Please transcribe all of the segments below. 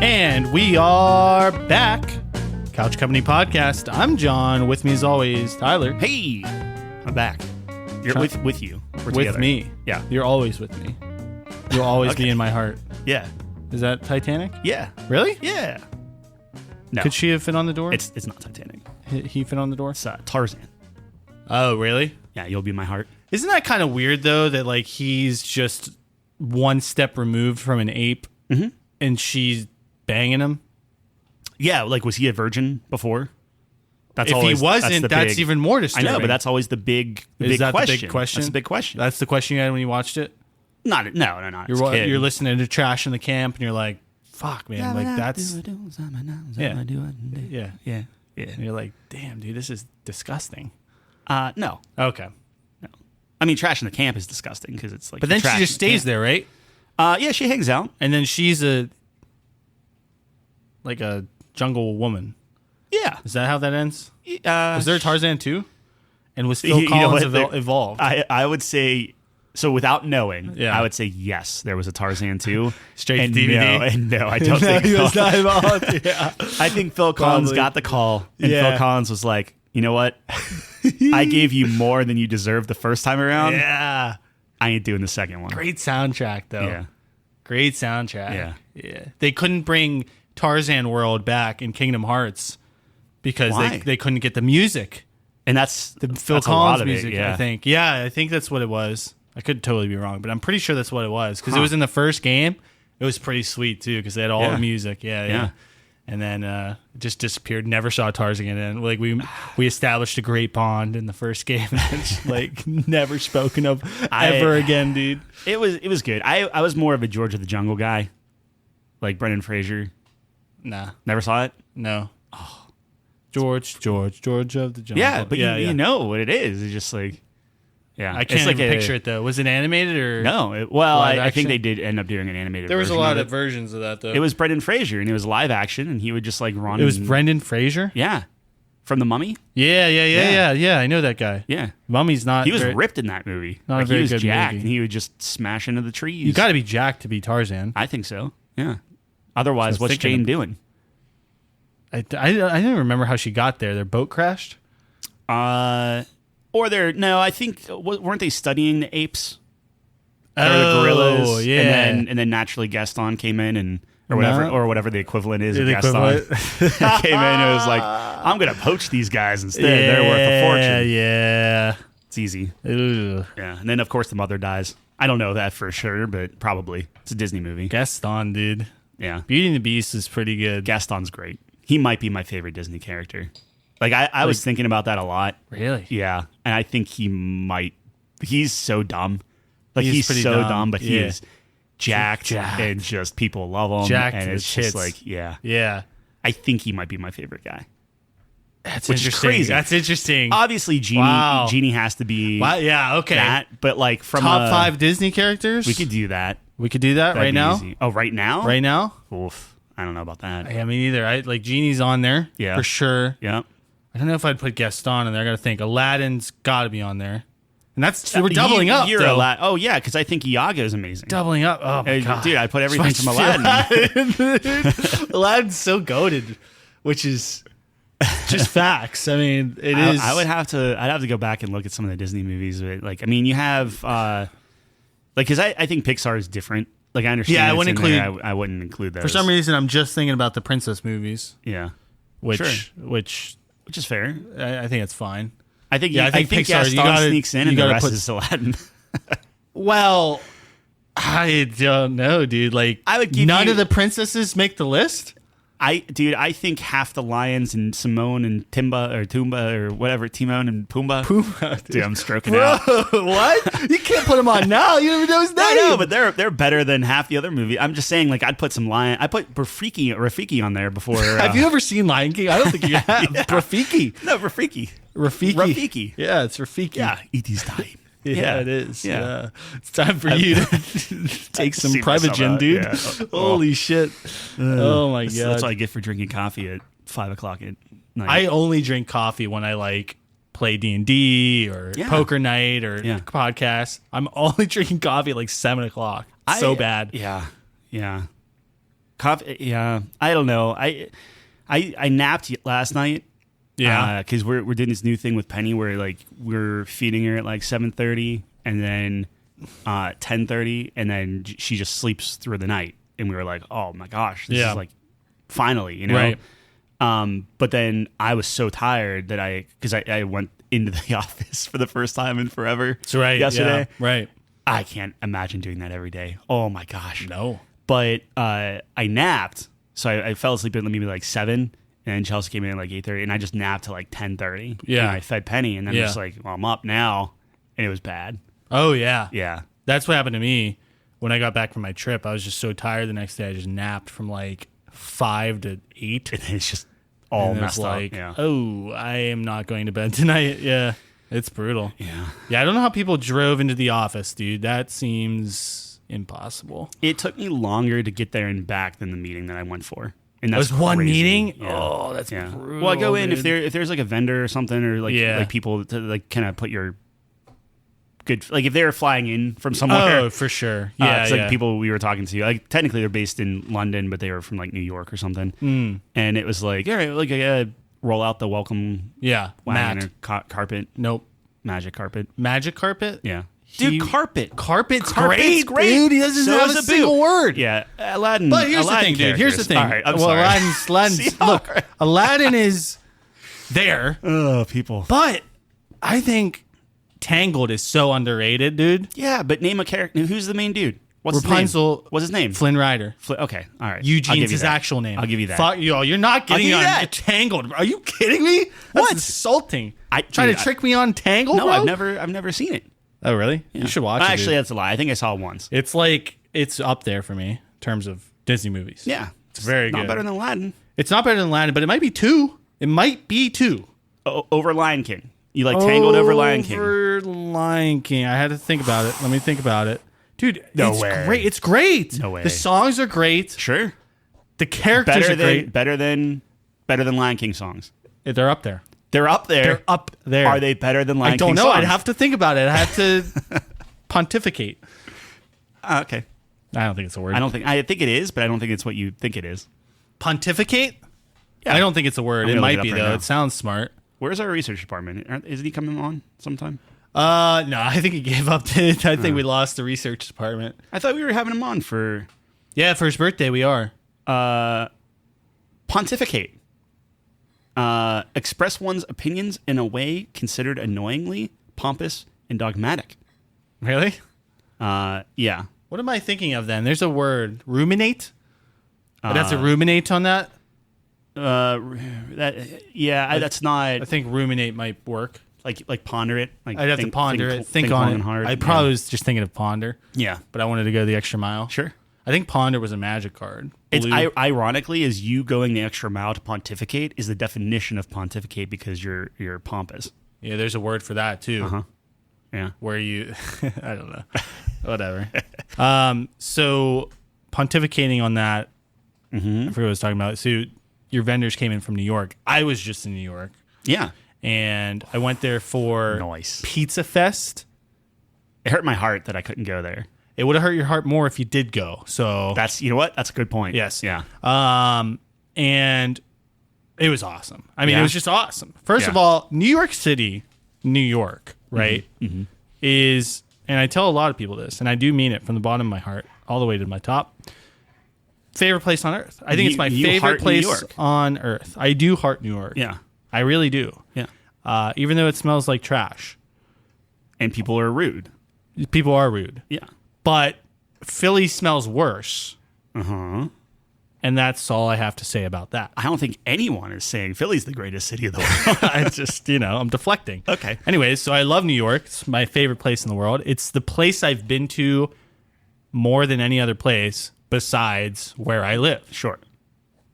And we are back. Couch Company Podcast. I'm John. With me as always, Tyler. Hey, I'm back. You're with you. We're with together. me. Yeah. You're always with me. You'll always Okay. be in my heart. Yeah. Is that Titanic? Yeah. Really? Yeah. No. Could she have fit on the door? It's not Titanic. He fit on the door? It's Tarzan. Oh, really? Yeah, you'll be in my heart. Isn't that kind of weird, though, that like he's just one step removed from an ape and she's banging him? Yeah, like was he a virgin before? That's If always, he wasn't, that's big, even more disturbing. I know, but that's always the big Is that question. the big question? That's the big question. That's the question you had when you watched it? Not. You're listening to Trash in the Camp and you're like, fuck, man. Like, that's... Yeah. Yeah. Yeah. And you're like, damn, dude, this is disgusting. No. Okay. I mean, Trash in the Camp is disgusting because it's like. But then she trash just in the stays camp. there, right? Yeah, she hangs out. And then she's a jungle woman. Yeah. Is that how that ends? Was there a Tarzan 2? And was Phil You know Collins what? evolved? I would say. So without knowing, Yeah. I would say yes, there was a Tarzan 2. Straight and to DVD? No, I don't think he was so. not involved. Yeah. I think Phil Collins Probably. got the call, and Yeah. Phil Collins was like, you know what? I gave you more than you deserved the first time around. Yeah. I ain't doing the second one. Great soundtrack, though. Yeah. Great soundtrack. Yeah. Yeah. They couldn't bring Tarzan World back in Kingdom Hearts because Why? they couldn't get the music. And that's The Phil that's a Collins lot of music, it, yeah. I think. Yeah, I think that's what it was. I could totally be wrong, but I'm pretty sure that's what it was because it Huh. was in the first game. It was pretty sweet too because they had all Yeah. the music. Yeah, yeah. Yeah. And then it just disappeared. Never saw Tarzan again. Like we established a great bond in the first game. And it's like never spoken of ever again, dude. It was good. I was more of a George of the Jungle guy, like Brendan Fraser. Nah, Never saw it. no. Oh. George of the Jungle. Yeah, but you know what it is. It's just like, yeah, I can't it's like even picture it though. Was it animated or No, I live think action? they did end up doing an animated. There was a version lot of of versions of that though. it. It was Brendan Fraser, and it was live action, and he would just like run. It was and- Brendan Fraser. Yeah, from The Mummy. Yeah. I know that guy. Yeah, Mummy's not. he was very- ripped in that movie. Not a Like, very he was good jacked, movie. and he would just smash into the trees. You got to be jacked to be Tarzan. I think so. Yeah. Otherwise, So what's thinking Jane of- doing? I didn't remember how she got there. Their boat crashed. Or they're no. I think weren't they studying the apes or the gorillas? Oh, yeah. And then naturally Gaston came in and or whatever the equivalent is of The Gaston equivalent. came in and was like, I'm gonna poach these guys instead. They're worth a fortune. Yeah. It's easy. Ugh. Yeah. And then of course the mother dies. I don't know that for sure, but probably it's a Disney movie. Gaston, dude. Yeah. Beauty and the Beast is pretty good. Gaston's great. He might be my favorite Disney character. Like I was thinking about that a lot. Really? Yeah, and I think he might. He's so dumb. Like He is he's pretty so dumb. dumb, but he Yeah. is jacked, and just people love him. Jacked and it's as just hits. like, yeah. Yeah. I think he might be my favorite guy. That's Which is interesting. crazy. That's interesting. Obviously, Wow. Genie has to be Wow, yeah, okay. that, but like from Top 5 Disney characters? we could do that. We could do that That'd right be now? easy. Oh, right now? Right now? Oof. I don't know about that. Yeah, me neither. I like Genie's on there. Yeah. For sure. Yeah. I don't know if I'd put Gaston in there. I got to think. Aladdin's got to be on there. And that's we're doubling up. You're though. Oh yeah, because I think Iago is amazing. Doubling up. Oh my god, Dude, I put everything from Aladdin. Aladdin's so goated, which is just facts. I mean, it is. I'd have to go back and look at some of the Disney movies. But like, I mean, you have like, because I think Pixar is different. Like, I understand. Yeah, I it's wouldn't in there. include- I wouldn't include those For some reason, I'm just thinking about the princess movies, Yeah, which Sure. which which is fair. I think it's fine. I think. Yeah, I think Pixar, Gaston you gotta- sneaks in, you and the gotta rest put- is Aladdin. Well, I don't know, dude. Like, I would give none you- of the princesses make the list. I think half the lions and Simone and Tumba or whatever, Timon and Pumbaa. Pumbaa, Dude, I'm stroking out. What? You can't put them on now. You don't even know his name. I know, but they're better than half the other movie. I'm just saying, like, I'd put some lion. I put Rafiki on there before. Have you ever seen Lion King? I don't think you have. Yeah. Rafiki. No, Rafiki. Rafiki. Yeah, it's Rafiki. Yeah, it is time. Yeah, it is. Yeah. Yeah. It's time for you to take some See myself Privagen, out, dude. yeah. Holy shit. Oh my That's god. what I get for drinking coffee at 5 o'clock at night. I only drink coffee when I like play D&D or Yeah. poker night or Yeah. podcast. I'm only drinking coffee at like 7 o'clock. So bad. Yeah, yeah. Coffee. Yeah, I don't know. I napped last night. Yeah, because we're doing this new thing with Penny where like we're feeding her at like 7:30 and then 10:30 and then she just sleeps through the night, and we were like, oh my gosh, this is like finally, you know. Right. But then I was so tired that I went into the office for the first time in forever. That's right. Yesterday. Yeah, right. I can't imagine doing that every day. Oh my gosh. No. But I napped, so I fell asleep at maybe like 7, and Chelsea came in at like 8:30, and I just napped till like 10:30. Yeah. And I fed Penny, and then I'm just like, well, I'm up now, and it was bad. Oh yeah. Yeah. That's what happened to me when I got back from my trip. I was just so tired the next day. I just napped from like 5 to 8. And it's just all messed like, up. Yeah. oh, I am not going to bed tonight. Yeah. It's brutal. Yeah. Yeah, I don't know how people drove into the office, dude. That seems impossible. It took me longer to get there and back than the meeting that I went for. And That that's was one crazy. meeting? Yeah. Oh, that's Yeah. brutal. Well, I go in dude. if there's like a vendor or something, or like people to like kind of put your good, like if they're flying in from somewhere. Oh, for sure. Yeah, it's yeah. like people we were talking to. Like technically they're based in London, but they were from like New York or something. And it was like, all right, like I gotta roll out the welcome Yeah. wagon Matt. or carpet, Nope. magic carpet. Magic carpet? Yeah, He- dude, carpet. Carpet's Carpet's great, dude. He doesn't So have is a a single boot. word. Yeah, Aladdin. But here's the Aladdin thing, dude. Here's the characters. thing. All right, I'm well, sorry. Aladdin's look, Aladdin is there, Oh, people. but I think Tangled is so underrated, dude. Yeah, but name a character. Who's the main dude? What's Rapunzel. his name? What's his name? Flynn Rider. Okay, all right. I'll give Eugene's you his that. actual name. I'll give you that. Fuck, you're not getting give you on that. Tangled. Are you kidding me? That's What? insulting. I- Trying dude, to trick me on Tangled, No, bro? I've never seen it. Oh, really? You should watch it. Actually, dude. that's a lie. I think I saw it once. It's like it's up there for me in terms of Disney movies. Yeah, It's very not good. better than Aladdin. It's not better than Aladdin, but it might be 2. It might be 2. Over Lion King. You like Tangled over Lion King? Over Lion King. I had to think about it. Let me think about it. Dude, No it's way. great. It's great. No way. The songs are great. Sure. The characters Better are great. than Lion King songs. They're up there. They're up there. They're up there. Are they better than Lion I don't King know. songs? I'd have to think about it. I have to pontificate. Okay. I don't think it's a word. I think it is, but I don't think it's what you think it is. Pontificate? Yeah. I don't think it's a word. I'm It gonna might look it be, up right though. now. It sounds smart. Where's our research department? Isn't he coming on sometime? No, I think he gave up. I think we lost the research department. I thought we were having him on for Yeah, for his birthday, we are. pontificate. Express one's opinions in a way considered annoyingly pompous and dogmatic. Really? Yeah. What am I thinking of then? There's a word. Ruminate? I'd have to ruminate on that. That's not I think ruminate might work. like ponder it. Like I'd have to ponder it, think on long it. and hard. I probably was just thinking of ponder, yeah. but I wanted to go the extra mile. Sure. I think ponder was a magic card. It's Blue. ironically, as you going the extra mile to pontificate is the definition of pontificate because you're pompous. Yeah, there's a word for that too. Yeah. Where you, I don't know, whatever. So pontificating on that, I forget what I was talking about. So your vendors came in from New York. I was just in New York, Yeah. and I went there for Nice. Pizza Fest. It hurt my heart that I couldn't go there. It would have hurt your heart more if you did go. So You know what? That's a good point. yes, Yeah. and it was awesome. I mean, Yeah. it was just awesome. First of Yeah. all, New York City, New York, right, is, and I tell a lot of people this, and I do mean it from the bottom of my heart all the way to my top. Favorite place on earth. I think it's my You favorite heart New place York. on earth. I do heart New York. Yeah. I really do. Yeah. Even though it smells like trash, And people are rude. people are rude. Yeah. But Philly smells worse, Uh-huh. and that's all I have to say about that. I don't think anyone is saying Philly's the greatest city of the world. I just, I'm deflecting. Okay. Anyways, so I love New York. It's my favorite place in the world. It's the place I've been to more than any other place besides where I live. Sure.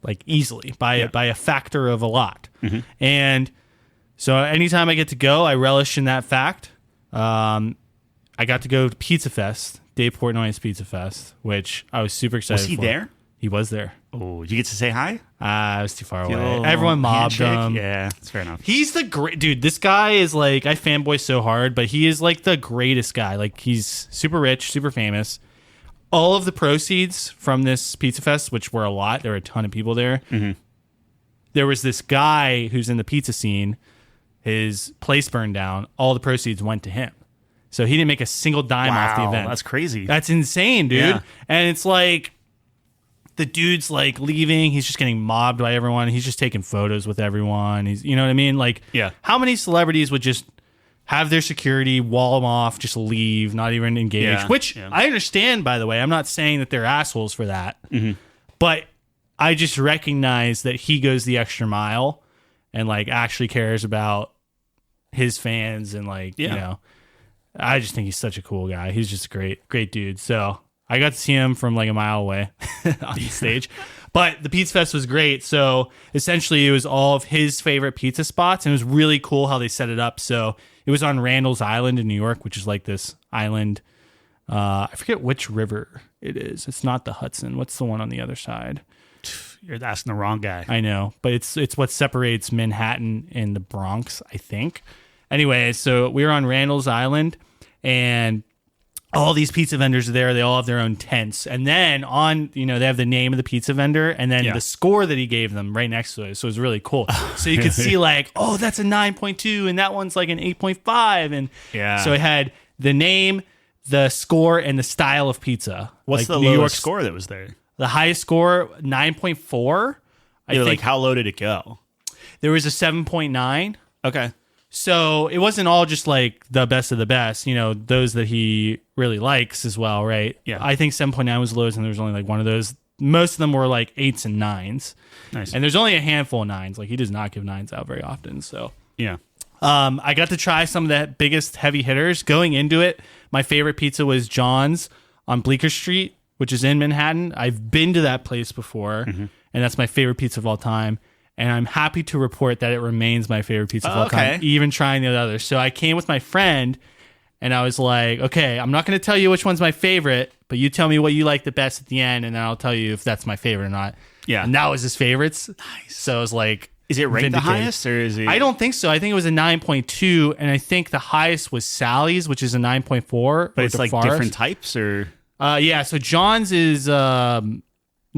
Like easily by a factor of a lot. And so anytime I get to go, I relish in that fact. I got to go to Pizza Fest, Dave Portnoy's Pizza Fest, which I was super excited Was he for. there? He was there. Oh, did you get to say hi? I was too far away. Little Everyone mobbed handshake? him. Yeah, that's fair enough. He's the great dude. This guy is like, I fanboy so hard, but he is like the greatest guy. Like, he's super rich, super famous. all of the proceeds from this Pizza Fest, which were a lot, there were a ton of people there. There was this guy who's in the pizza scene. His place burned down. All the proceeds went to him. So he didn't make a single dime off the event. That's crazy. That's insane, dude. Yeah. And it's like the dude's like leaving. He's just getting mobbed by everyone. He's just taking photos with everyone. He's, you know what I mean? Like, how many celebrities would just have their security wall them off, just leave, not even engage? Which I understand, by the way. I'm not saying that they're assholes for that. But I just recognize that he goes the extra mile and like actually cares about his fans and like, you know. I just think he's such a cool guy. He's just a great dude. So I got to see him from like a mile away on the stage. But the Pizza Fest was great. So essentially it was all of his favorite pizza spots. And it was really cool how they set it up. So it was on Randall's Island in New York, which is like this island. I forget which river it is. It's not the Hudson. What's the one on the other side? You're asking the wrong guy. I know. But it's what separates Manhattan and the Bronx, I think. Anyway, so we were on Randall's Island. And all these pizza vendors are there. They all have their own tents. And then on, they have the name of the pizza vendor and then the score that he gave them right next to it. So it was really cool. So you could see like, oh, that's a 9.2 and that one's like an 8.5. And so it had the name, the score, and the style of pizza. What's like the lowest score that was there? The highest score, 9.4. I think. Like, how low did it go? There was a 7.9. Okay. So it wasn't all just like the best of the best, those that he really likes as well, right? Yeah. I think 7.9 was the lowest, and there was only like one of those. Most of them were like 8s and 9s. Nice. And there's only a handful of 9s. Like he does not give 9s out very often. So yeah. I got to try some of the biggest heavy hitters. Going into it, my favorite pizza was John's on Bleecker Street, which is in Manhattan. I've been to that place before, and that's my favorite pizza of all time. And I'm happy to report that it remains my favorite pizza of all time, even trying the others. So I came with my friend, and I was like, okay, I'm not going to tell you which one's my favorite, but you tell me what you like the best at the end, and then I'll tell you if that's my favorite or not. Yeah. And that was his favorites. Nice. So I was like, is it ranked the highest, or is it? I don't think so. I think it was a 9.2, and I think the highest was Sally's, which is a 9.4. But it's like different types, or? Yeah, so John's is New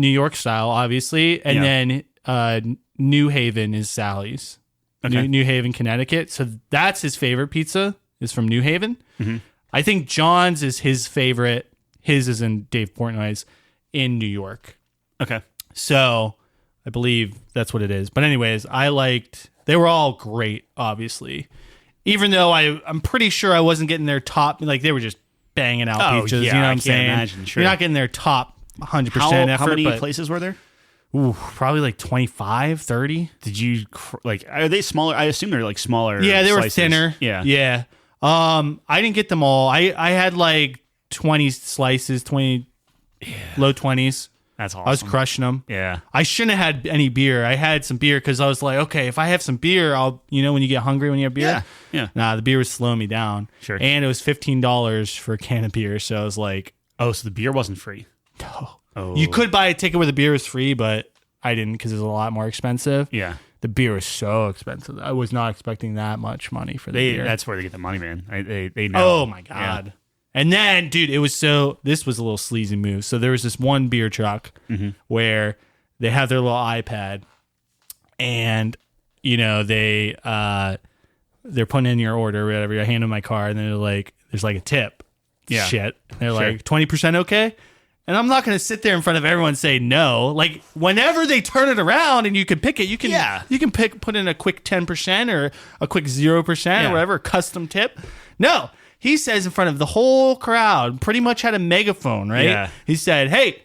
York style, obviously, and then New Haven is Sally's. Okay. New Haven, Connecticut. So that's his favorite pizza, is from New Haven. I think John's is his favorite. His is in Dave Portnoy's in New York. Okay. So I believe that's what it is. But anyways, they were all great, obviously. Even though I'm pretty sure I wasn't getting their top, like they were just banging out pizzas. You know what I'm saying? Imagine, sure. You're not getting their top 100% effort. How many places were there? Ooh, probably like 25, 30. Did you are they smaller? I assume they're like smaller. Yeah, they were slices. thinner. Yeah. I didn't get them all. I had like 20 slices, 20 low 20s. That's awesome. I was crushing them. Yeah. I shouldn't have had any beer. I had some beer because I was like, okay, if I have some beer, I'll, when you get hungry when you have beer. Yeah. Nah, the beer was slowing me down. Sure. And it was $15 for a can of beer. So I was like, oh, so the beer wasn't free. No. Oh. You could buy a ticket where the beer was free, but I didn't because it was a lot more expensive. Yeah. The beer was so expensive. I was not expecting that much money for the beer. That's where they get the money, man. They know. Oh, my God. Yeah. And then, dude, this was a little sleazy move. So there was this one beer truck where they have their little iPad and, they're putting in your order or whatever. I hand them my card and they're like, there's like a tip. Yeah. Shit. They're like, 20% okay? And I'm not going to sit there in front of everyone and say no. Like, whenever they turn it around and you can pick it, you can put in a quick 10% or a quick 0% or whatever, custom tip. No. He says in front of the whole crowd, pretty much had a megaphone, right? Yeah. He said, hey,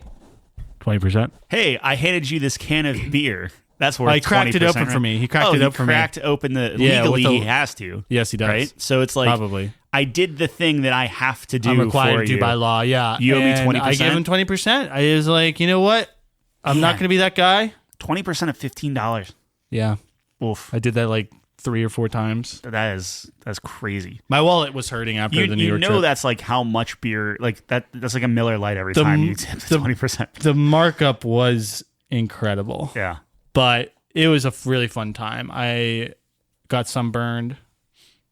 20%. Hey, I handed you this can of beer. That's worth 20%. He cracked it open for me. He cracked it up for me. He cracked open legally, he has to. Yes, he does. Right? So it's like, probably. I did the thing that I have to do. I'm required for to do by law, yeah. You owe me 20%? I gave him 20%. I was like, you know what? I'm not going to be that guy. 20% of $15. Yeah. Oof. I did that like 3 or 4 times. That's crazy. My wallet was hurting after the New York trip. That's like how much beer, like that's like a Miller Lite every time you tip 20%. The markup was incredible. Yeah. But it was a really fun time. I got sunburned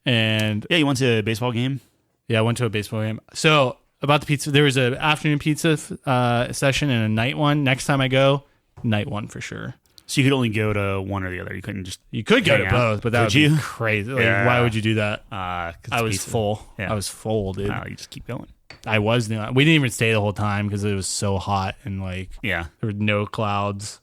and... Yeah, you went to a baseball game? Yeah, I went to a baseball game. So about the pizza. There was an afternoon pizza session and a night one. Next time I go, night one for sure. So you could only go to one or the other. You couldn't just. You could go to both, but that would be you? crazy. Like, why would you do that? 'Cause I was pizza. full. Yeah. I was full, dude. You just keep going. I was. We didn't even stay the whole time because it was so hot and like Yeah. there were no clouds.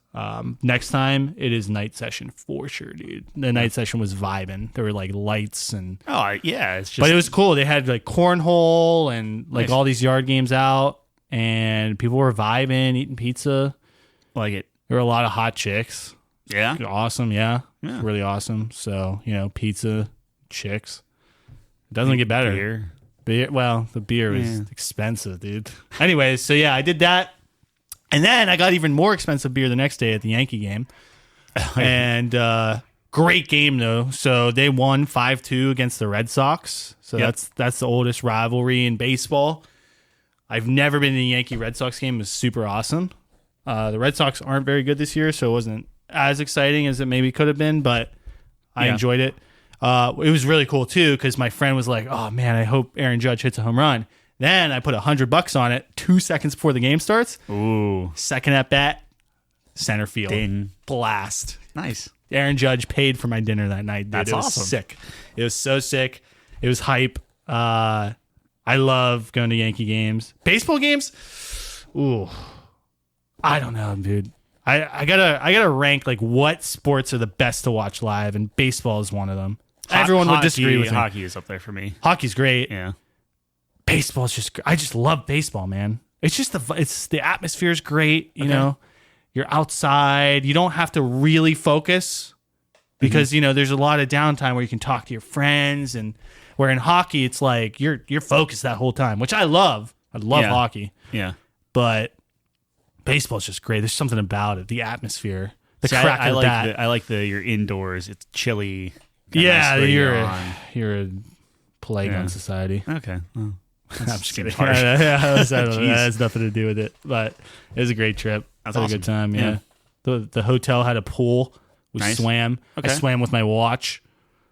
Next time it is night session for sure, dude. The night session was vibing. There were like lights and. It's just. But it was cool. They had like cornhole and like Nice. all these yard games out, and people were vibing, eating pizza. like it. There were a lot of hot chicks. Yeah. Awesome, yeah. Really awesome. So, pizza, chicks. It doesn't get better. Beer, well, the beer was expensive, dude. Anyways, so yeah, I did that. And then I got even more expensive beer the next day at the Yankee game. And great game, though. So they won 5-2 against the Red Sox. So that's the oldest rivalry in baseball. I've never been in a Yankee Red Sox game. It was super awesome. The Red Sox aren't very good this year, so it wasn't as exciting as it maybe could have been, but I enjoyed it. It was really cool, too, because my friend was like, oh, man, I hope Aaron Judge hits a home run. Then I put $100 on it 2 seconds before the game starts. Ooh. Second at bat, center field. Ding. Blast. Nice. Aaron Judge paid for my dinner that night, dude. That's it was awesome. sick. It was so sick. It was hype. I love going to Yankee games. Baseball games? Ooh. I don't know, dude. I gotta rank like what sports are the best to watch live, and baseball is one of them. Everyone would disagree with me. Hockey is up there for me. Hockey's great. Yeah. Baseball's just. I just love baseball, man. It's just the atmosphere is great. You know, you're outside. You don't have to really focus because there's a lot of downtime where you can talk to your friends, and where in hockey it's like you're focused that whole time, which I love. I love hockey. Yeah. But baseball's just great. There's something about it. The atmosphere. The See, crack I of like that. I like you're indoors. It's chilly. got Yeah, nice radio on. you're a plague on society. Okay. Well, I'm just kidding. harsh. That Jeez. has nothing to do with it. But it was a great trip. That's Had awesome. a good time. Yeah. The hotel had a pool. We Nice. swam. Okay. I swam with my watch.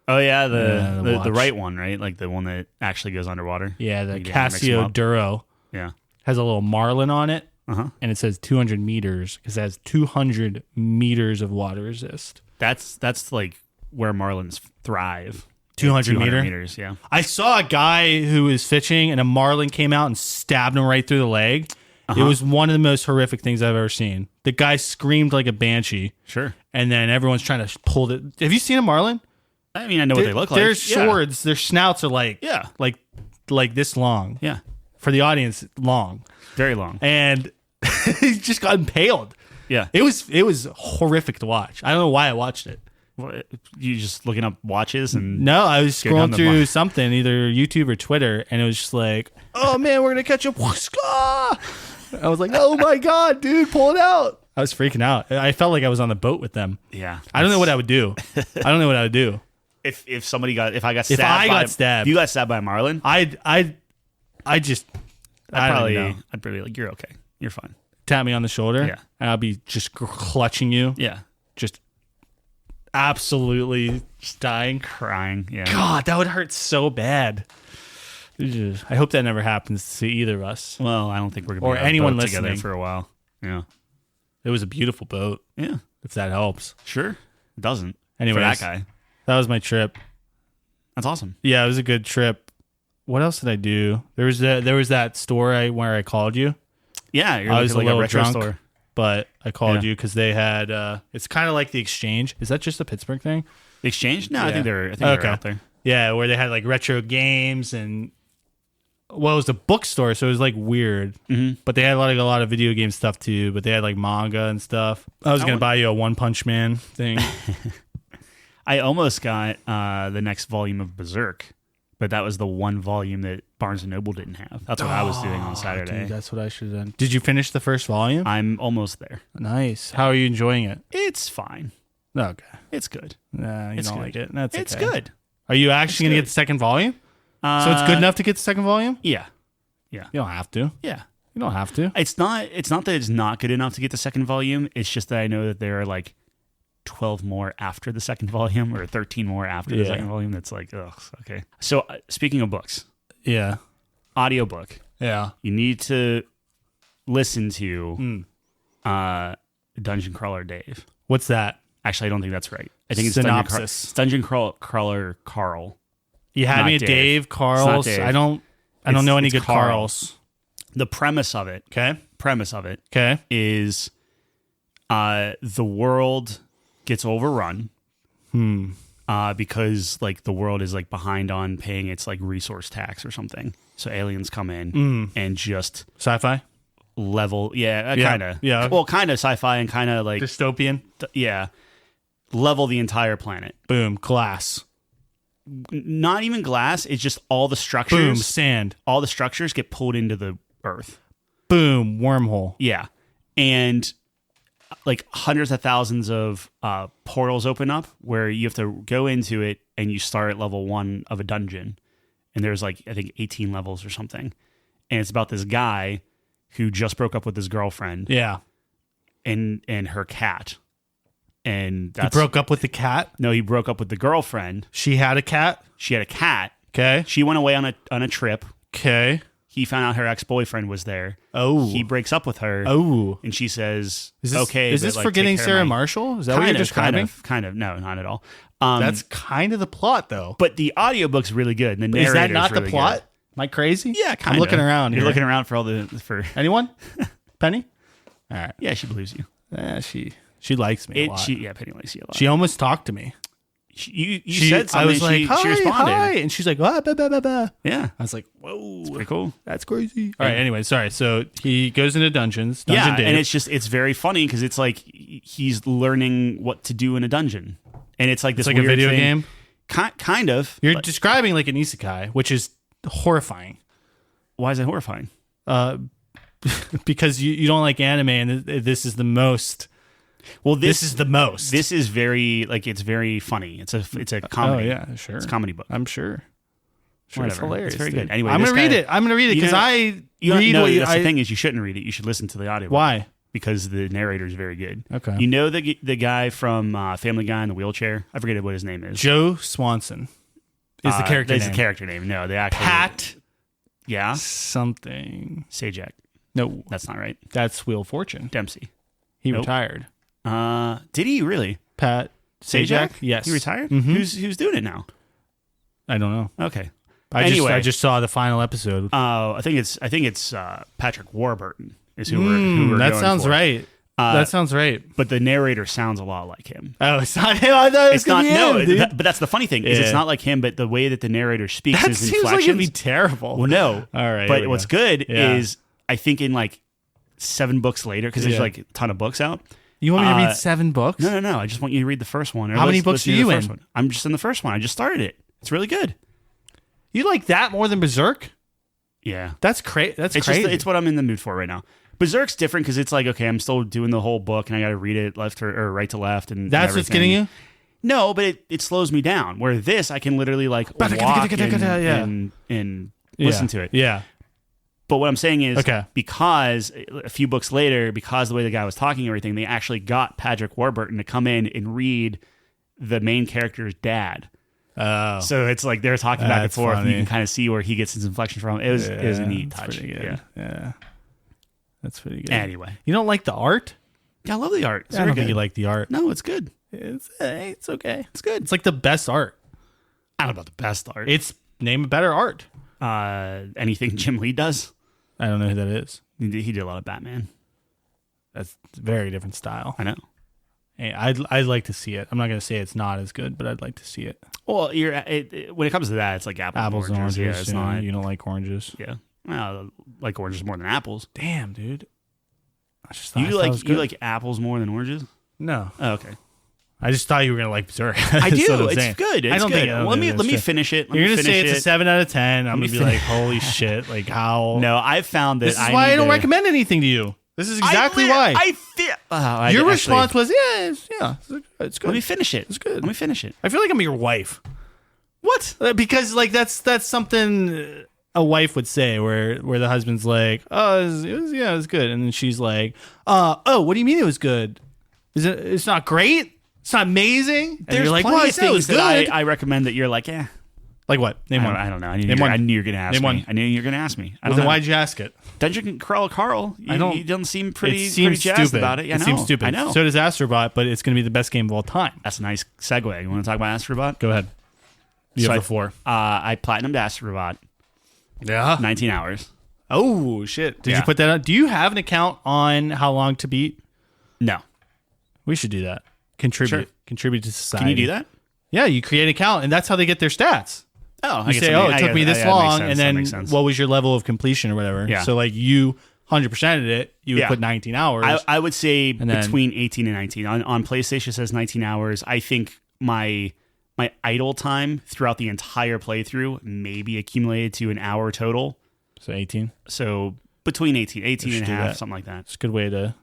Oh yeah, the the watch. right one, right? Like the one that actually goes underwater. Yeah, the You didn't mix 'em Casio up? Duro Yeah. has a little marlin on it, Uh-huh. and it says 200 meters because it has 200 meters of water resist. That's like where marlins thrive. 200 meter? meters. Yeah. I saw a guy who was fishing, and a marlin came out and stabbed him right through the leg. It was one of the most horrific things I've ever seen. The guy screamed like a banshee, Sure. and then everyone's trying to pull it. Have you seen a marlin? I mean, I know what they look like. Their Yeah. swords, their snouts are like like this long. Yeah. For the audience, long. Very long. And he just got impaled. Yeah. It was horrific to watch. I don't know why I watched it. What, you just looking up watches and No, I was Go down scrolling the through mar- something, either YouTube or Twitter, and it was just like, oh man, we're gonna catch him. I was like, oh my god, dude, pull it out. I was freaking out. I felt like I was on the boat with them. yeah. I don't know what I would do. I don't know what I would do. If I got If stabbed, I got stabbed. you got stabbed by a marlin. I'd I'd know. be like, you're okay, you're fine. Tap me on the shoulder. Yeah. And I'll be just clutching you. Yeah. Just absolutely just dying. Crying. Yeah. God, that would hurt so bad. I hope that never happens to either of us. Well, I don't think we're gonna Or be on a anyone boat together listening. for a while. Yeah. It was a beautiful boat, Yeah. if that helps. Sure. It doesn't. Anyways, For that guy. that was my trip. That's awesome. Yeah, it was a good trip. What else did I do? There was that store where I called you, Yeah. You're I was like a little retro drunk. store. but I called Yeah. you because they had. It's kind of like the Exchange. Is that just a Pittsburgh thing? Exchange? No, I Yeah. think they're out there. Yeah, where they had like retro games and. Well, it was a bookstore, so it was like weird. Mm-hmm. But they had a lot of video game stuff too. But they had like manga and stuff. I was gonna buy you a One Punch Man thing. I almost got the next volume of Berserk, but that was the one volume that Barnes & Noble didn't have. That's what I was doing on Saturday. Dude, that's what I should have done. Did you finish the first volume? I'm almost there. Nice. How are you enjoying it? It's fine. Okay. It's good. Nah, you It's don't good. like it. That's It's okay. good. Are you actually gonna good. get the second volume? So it's good enough to get the second volume? Yeah. You don't have to. Yeah. You don't have to. It's not that it's not good enough to get the second volume. It's just that I know that there are like 12 more after the second volume or 13 more after the Yeah. second volume. That's like, ugh, okay. So speaking of books, Yeah. audiobook. Yeah. You need to listen to Dungeon Crawler Dave. What's that? Actually, I don't think that's right. I think it's Synopsis. Dungeon Crawler Carl. You had Not me at Dave. Dave, Carl's. Dave. I don't know any It's good Carl. Carl's. The premise of it Okay. is the world gets overrun because like the world is like behind on paying its like resource tax or something. So aliens come in and just Sci-fi? level, kind of, yeah. Well, kind of sci-fi and kind of like Dystopian? level the entire planet. Boom. Glass. Not even glass. It's just all the structures. Boom. Sand. All the structures get pulled into the earth. Boom. Wormhole. Yeah. And like hundreds of thousands of portals open up where you have to go into it and you start at level 1 of a dungeon. And there's like, I think 18 levels or something. And it's about this guy who just broke up with his girlfriend. Yeah. And her cat. And He broke up with the cat? No, he broke up with the girlfriend. She had a cat? She had a cat. Okay. She went away on a trip. Okay. He found out her ex-boyfriend was there. Oh. He breaks up with her. Oh. And she says, Is this, okay. Is but, this like, forgetting take care of Sarah my- Marshall? Is that what you're describing? Kind of. No, not at all. That's kind of the plot, though. But the audiobook's really good. And the Is that narrator's not the really plot? good. Am I crazy? Yeah, kind of. I'm looking around You're here. looking around for Anyone? Penny? All right. Yeah, she believes you. She likes me a lot. Penny likes you a lot. She almost talked to me. You said something. I was like, she responded. Hi. And she's like, bah, bah, bah, bah, bah. Yeah. I was like, whoa. Pretty cool. That's crazy. All right. Anyway, sorry. So he goes into dungeons. Dungeon Dave. And it's very funny because it's like he's learning what to do in a dungeon. And it's like this It's like a weird video thing. game? Kind of. You're describing like an isekai, which is horrifying. Why is it horrifying? Because you don't like anime, and this is the most. Well, this is the most. This is very it's very funny. It's a comedy. Oh yeah, sure. It's a comedy book. I'm sure. Sure, it's Whatever. hilarious. It's very dude. good. Anyway, I'm this gonna read guy- it. I'm gonna read it because I read. No, what that's I, the thing is you shouldn't read it. You should listen to the audio. Why? Because the narrator is very good. Okay. You know the guy from Family Guy in the wheelchair? I forget what his name is. Joe Swanson is the character That's name. the character name. No, the actual Pat Yeah. something. Sajak. No, That's not right. that's Wheel of Fortune. Dempsey. He Nope. retired. Did he really? Pat Sajak? Yes. He retired? Mhm. Who's doing it now? I don't know. Okay. I just saw the final episode. I think it's Patrick Warburton is who we're that going sounds for. right. That sounds right. But the narrator sounds a lot like him. Oh, it's not him. I thought it was It's not gonna be him, dude. but that's the funny thing is Yeah. it's not like him, but the way that the narrator speaks That his seems like inflections. it'd be terrible. Well, no. All right. here But we what's go. good Yeah. is I think in like 7 books later, because there's Yeah. like a ton of books out. You want me to read 7 books? No. I just want you to read the first one. How many books listen are to you the first in? one. I'm just in the first one. I just started it. It's really good. You like that more than Berserk? Yeah. That's crazy. That's It's crazy. just it's what I'm in the mood for right now. Berserk's different because it's like, okay, I'm still doing the whole book and I got to read it left or right to left. And That's what's getting you? No, but it slows me down. Where this, I can literally like walk and listen to it. Yeah. But what I'm saying is, Okay. because a few books later, because the way the guy was talking and everything, they actually got Patrick Warburton to come in and read the main character's dad. Oh. So it's like they're talking back and That's forth, and funny. you can kind of see where he gets his inflection from. It was a neat that's touch. pretty good. Yeah. Yeah. That's pretty good. Anyway, You don't like the art? yeah, I love the art. It's I very don't think good. you like the art. No, it's good. It's okay. It's good. It's like the best art. I don't know about the best art. It's name a better art. Anything Jim Lee does. I don't know who that is. He did a lot of Batman. That's a very different style. I know. Hey, I'd like to see it. I'm not going to say it's not as good, but I'd like to see it. Well, when it comes to that, it's like apples and oranges. Yeah, it's not. You don't like oranges. Yeah, well, I like oranges more than apples. Damn, dude. I just thought You like apples more than oranges? No. Oh, okay. I just thought you were gonna like Berserk. I That's do. what I'm It's saying. good. It's I don't good. think. I don't let think me that's true. finish it. You're gonna say it's a it. 7 out of 10. I'm me gonna be like, holy shit! Like how? No, I've found that This is why I don't recommend anything to you. This is exactly why. Your response was, it's good. Let me finish it. It's good. Let me finish it. I feel like I'm your wife. What? Because like that's something a wife would say, where the husband's like, oh, it was good, and then she's like, oh, what do you mean it was good? It's not great? It's not amazing? And There's you're like, plenty well, I of said it was things that good. I recommend that you're like, yeah. Like what? Name one. I don't know. I knew you were going to ask me. I knew you were going to ask me. Well, then why'd you ask it? Dungeon Crawl Carl. He doesn't seem pretty jazzed stupid. about it. It seems stupid. I know. So does Astro Bot, but it's going to be the best game of all time. That's a nice segue. You want to talk about Astro Bot? Go ahead. You have the floor. I platinumed Astro Bot. Yeah. 19 hours. Oh, shit. Did you put that on? Do you have an account on How Long to Beat? No. We should do that. Contribute to society. Can you do that? Yeah, you create an account, and that's how they get their stats. Oh, you say, it took me this long, and then what was your level of completion or whatever. Yeah. So, like, you 100%ed it, you would put 19 hours. I would say between 18 and 19. On PlayStation, it says 19 hours. I think my idle time throughout the entire playthrough maybe accumulated to an hour total. So 18? So between 18 and a half, something like that. It's a good way to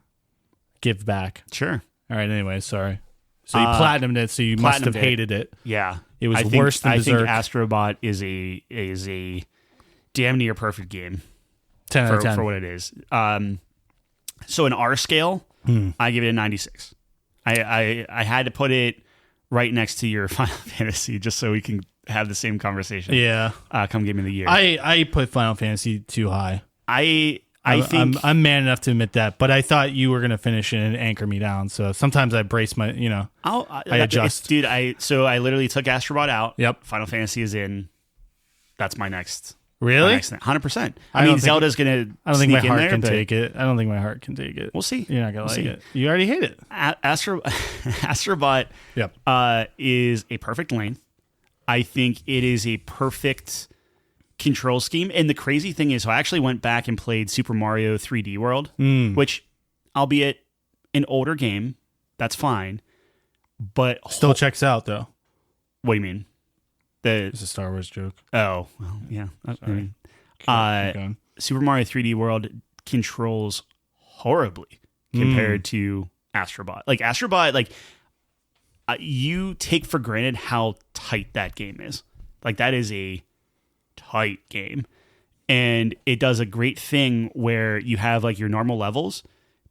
give back. Sure. All right, anyway, sorry. So you platinumed it, so you must have hated it. Yeah. It was worse than Berserk. I think Astro Bot is a damn near perfect game. 10 out of 10. For what it is. So in R scale, I give it a 96. I had to put it right next to your Final Fantasy just so we can have the same conversation. Yeah. Come Game of the Year. I put Final Fantasy too high. I think I'm man enough to admit that, but I thought you were going to finish it and anchor me down. So sometimes I brace my, I adjust. Dude, I literally took Astro Bot out. Yep. Final Fantasy is in. That's my next. Really? 100%. I mean, Zelda's going to. I don't think my heart can take it. I don't think my heart can take it. We'll see. You're not going to like it. You already hate it. Astro Bot is a perfect length. I think it is a perfect control scheme. And the crazy thing is, so I actually went back and played Super Mario 3D World, which, albeit an older game, that's fine. But still checks out, though. What do you mean? It's a Star Wars joke. Oh, well, yeah. Super Mario 3D World controls horribly compared to Astro Bot. Like Astro Bot, you take for granted how tight that game is. Like that is a tight game, and it does a great thing where you have like your normal levels,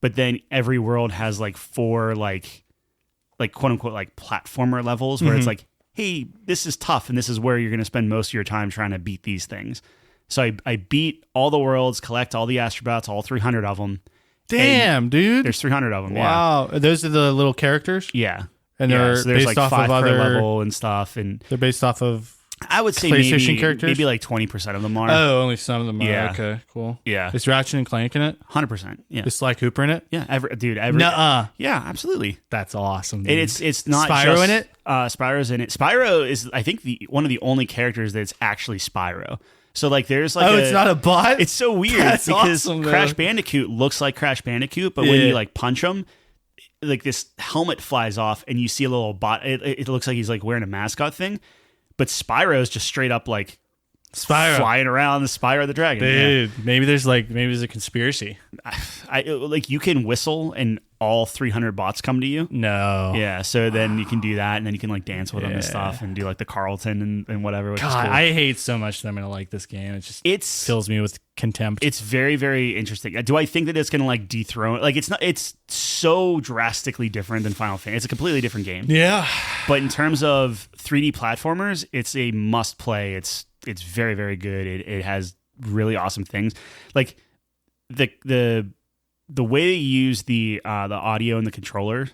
but then every world has like 4 like quote unquote like platformer levels where it's like, hey, this is tough, and this is where you're going to spend most of your time trying to beat these things. So I beat all the worlds, collect all the Astrobots, all 300 of them. Damn, dude! There's 300 of them. Wow, yeah. Those are the little characters. Yeah, and they're so there's based like off 5 of per other level and stuff, and they're based off of. I would say PlayStation characters? maybe like 20% of them are. Oh, only some of them are. Yeah. Okay, cool. Yeah. Is Ratchet and Clank in it? 100%. Yeah. Is Sly Cooper in it? Yeah. Every Nuh-uh. Yeah, absolutely. That's awesome. Dude. And it's not Spyro just, in it? Spyro's in it. Spyro is, I think, one of the only characters that's actually Spyro. So like there's like it's not a bot? It's so weird That's because awesome, Crash Bandicoot looks like Crash Bandicoot, but when you like punch him, like this helmet flies off and you see a little bot. It looks like he's like wearing a mascot thing. But Spyro is just straight up like Spyro flying around the Spyro the Dragon. Dude, maybe there's a conspiracy. Like you can whistle and all 300 bots come to you. No. Yeah, so then you can do that, and then you can like dance with them and stuff, and do like the Carlton and whatever. Which God, is cool. I hate so much that I'm gonna like this game. It fills me with contempt. It's very, very interesting. Do I think that it's gonna like dethrone? Like it's not. It's so drastically different than Final Fantasy. It's a completely different game. Yeah. But in terms of 3D platformers, it's a must play. It's very, very good. It has really awesome things. Like the way they use the audio and the controller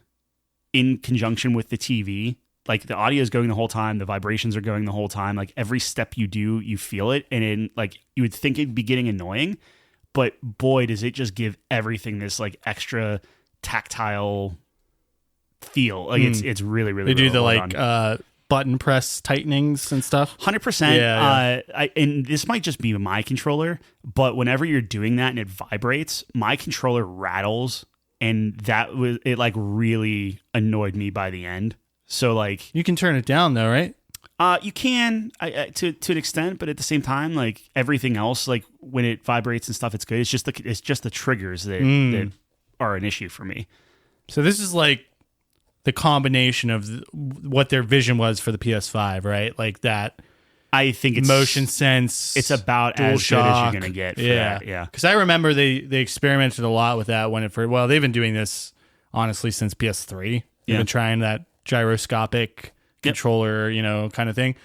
in conjunction with the TV, like the audio is going the whole time, the vibrations are going the whole time. Like every step you do, you feel it, and like you would think it'd be getting annoying, but boy, does it just give everything this like extra tactile feel. Like it's really, really. They do the well like done. Button press tightenings and stuff. 100%. Yeah. And this might just be my controller, but whenever you're doing that and it vibrates, my controller rattles, and it like really annoyed me by the end. So like you can turn it down though, right? You can to an extent, but at the same time, like everything else, like when it vibrates and stuff, it's good. It's just the triggers that are an issue for me. So this is like the combination of what their vision was for the PS5, right? Like that. I think it's motion sense. It's about as good as you're gonna get. For that. Yeah. Because I remember they experimented a lot with that when they've been doing this honestly since PS3. They've been trying that gyroscopic controller, kind of thing.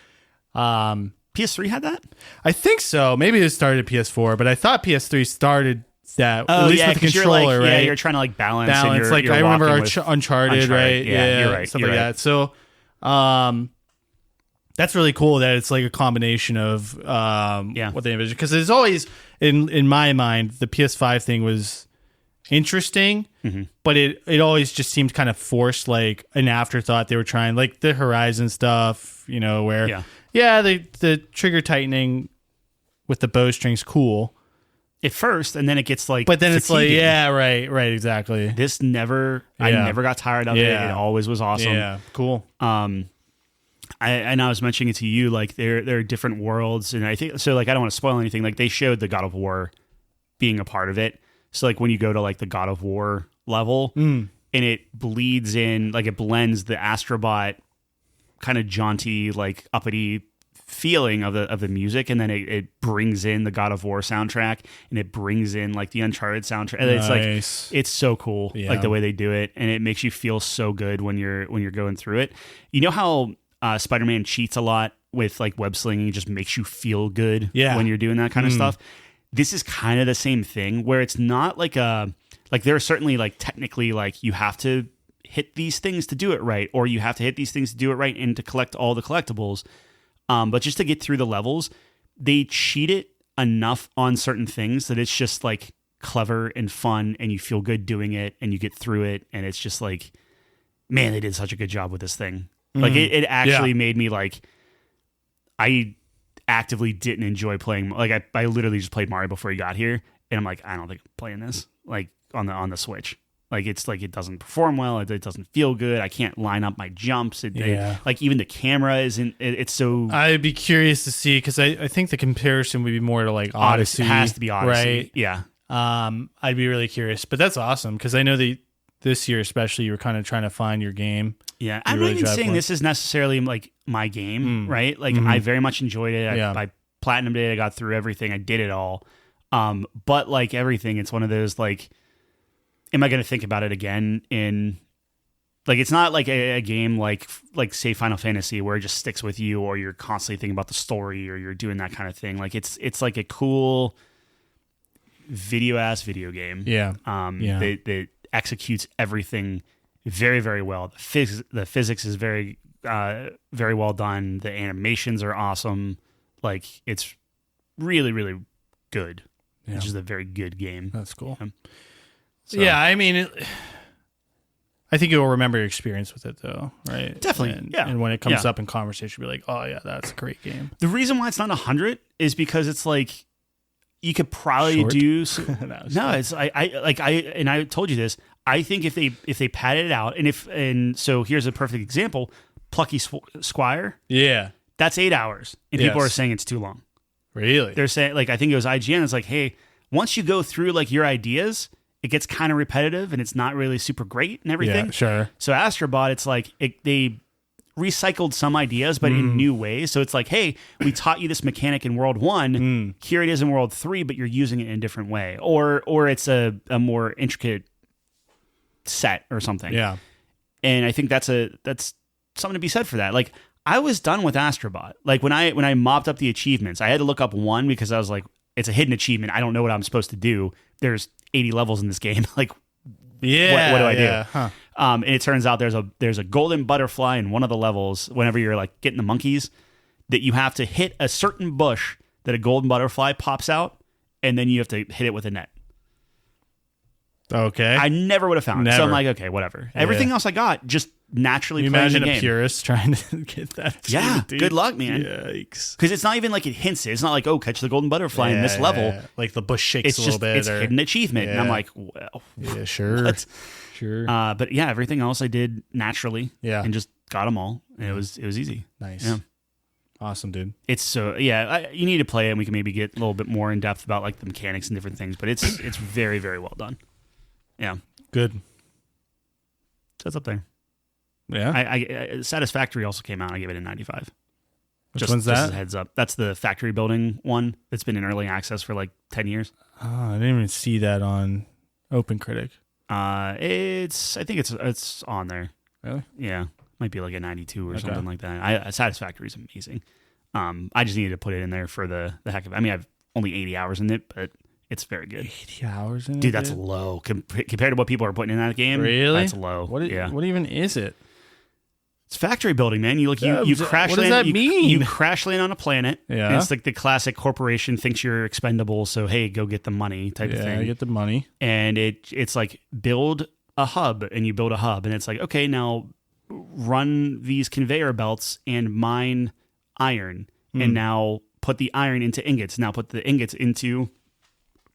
PS3 had that? I think so. Maybe it started at PS4, but I thought PS3 started that, at least with the controller, right? Yeah, you're trying to like balance. And like you're I remember Uncharted, right? Yeah, you're right. Stuff like that. So, that's really cool that it's like a combination of what they envision. Because there's always, in my mind, the PS5 thing was interesting, but it always just seemed kind of forced, like an afterthought. They were trying, like the Horizon stuff, where the trigger tightening with the bowstring's cool at first, and then it gets like, but then it's like, fatiguing. right, exactly. This I never got tired of it. It always was awesome. Yeah, cool. I was mentioning it to you, like there are different worlds, and I think so. Like I don't want to spoil anything. Like they showed the God of War being a part of it. So like when you go to like the God of War level, and it bleeds in, like it blends the Astro Bot kind of jaunty, like uppity feeling of the music, and then it brings in the God of War soundtrack, and it brings in like the Uncharted soundtrack. And it's like it's so cool, like the way they do it, and it makes you feel so good when you're going through it. You know how Spider-Man cheats a lot with like web slinging, just makes you feel good when you're doing that kind of stuff. This is kind of the same thing, where it's not like there are certainly like technically like you have to hit these things to do it right, or you have to hit these things to do it right and to collect all the collectibles. But just to get through the levels, they cheat it enough on certain things that it's just like clever and fun, and you feel good doing it, and you get through it, and it's just like, man, they did such a good job with this thing. Like it actually made me like, I actively didn't enjoy playing. Like I literally just played Mario before he got here, and I'm like, I don't think I'm playing this like on the Switch. Like it's like it doesn't perform well. It doesn't feel good. I can't line up my jumps. Like even the camera isn't. It's so. I'd be curious to see, because I think the comparison would be more to like Odyssey. It has to be Odyssey, right? Yeah. I'd be really curious, but that's awesome, because I know this year especially you were kind of trying to find your game. Yeah, I'm not even saying this is necessarily like my game, right? Like I very much enjoyed it. I platinumed it. I got through everything. I did it all. But like everything, it's one of those like, am I going to think about it again? Like it's not like a game like say Final Fantasy, where it just sticks with you, or you're constantly thinking about the story, or you're doing that kind of thing. Like it's like a cool video game. That executes everything very, very well. The physics is very, very well done. The animations are awesome. Like it's really, really good. Yeah. It's just a very good game. That's cool. So, I mean, I think you'll remember your experience with it, though, right? Definitely. And when it comes up in conversation, you'll be like, oh yeah, that's a great game. The reason why it's not 100 is because it's like, you could probably do. I told you this. I think if they padded it out, and so here's a perfect example: Plucky Squire. Yeah, that's 8 hours, and people are saying it's too long. Really? They're saying, like, I think it was IGN. It's like, hey, once you go through like your ideas, it gets kind of repetitive, and it's not really super great and everything. Yeah, sure. So Astro Bot, it's like they recycled some ideas, but in new ways. So it's like, hey, we taught you this mechanic in World 1. Here it is in World 3, but you're using it in a different way. Or it's a more intricate set or something. Yeah. And I think that's something to be said for that. Like, I was done with Astro Bot. Like when I mopped up the achievements, I had to look up one, because I was like, it's a hidden achievement. I don't know what I'm supposed to do. There's 80 levels in this game. Like, what do I do? Huh. And it turns out there's a golden butterfly in one of the levels. Whenever you're like getting the monkeys, that you have to hit a certain bush that a golden butterfly pops out, and then you have to hit it with a net. Okay. I never would have found it. So I'm like, okay, whatever. Everything else I got just naturally you playing the game. Imagine a purist trying to get that. Yeah, good luck, man. Yikes. Because it's not even like it hints it. It's not like, oh, catch the golden butterfly in this level. Like the bush shakes a little bit. It's hidden achievement. And I'm like, well. Yeah, sure. What? Sure. But yeah, everything else I did naturally. Yeah. And just got them all. And it was easy. Nice. Yeah. Awesome, dude. It's so, you need to play it, and we can maybe get a little bit more in depth about like the mechanics and different things, but it's very, very well done. Yeah. Good. So it's up there. Yeah. I Satisfactory also came out. I gave it a 95. Which one's that? Just as a heads up. That's the factory building one that's been in early access for like 10 years. Oh, I didn't even see that on OpenCritic. I think it's on there. Really? Yeah. Might be like a 92 or something like that. Satisfactory is amazing. I just needed to put it in there for the heck of it. I mean, I've only 80 hours in it, but it's very good. 80 hours in it? Dude, that's low. Compared to what people are putting in that game, really? That's low. What even is it? It's factory building, man. You crash what land. Does that mean? You crash land on a planet. Yeah. And it's like the classic corporation thinks you're expendable, so hey, go get the money type of thing. Yeah, get the money. And it's like build a hub, and you build a hub, and it's like, okay, now run these conveyor belts and mine iron, and now put the iron into ingots. Now put the ingots into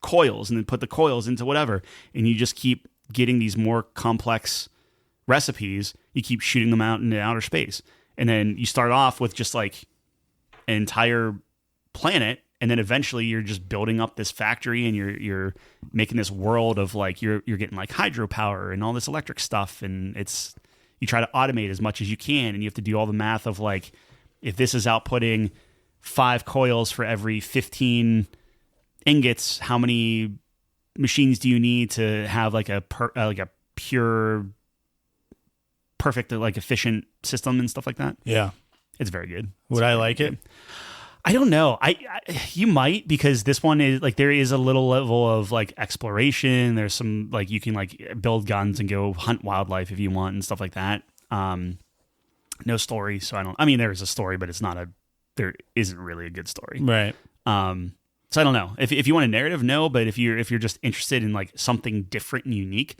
coils, and then put the coils into whatever, and you just keep getting these more complex recipes. You keep shooting them out into outer space, and then you start off with just like an entire planet, and then eventually you're just building up this factory, and you're making this world of like you're getting like hydropower and all this electric stuff, and you try to automate as much as you can, and you have to do all the math of like, if this is outputting 5 coils for every 15 ingots, how many machines do you need to have like a pure, perfect, like efficient system and stuff like that? Yeah, it's very good. Would I like it? I don't know. You might, because this one is like, there is a little level of like exploration. There's some like you can like build guns and go hunt wildlife if you want and stuff like that. No story, so I mean, there is a story, but there isn't really a good story, right? So I don't know if you want a narrative, no. But if you're just interested in like something different and unique,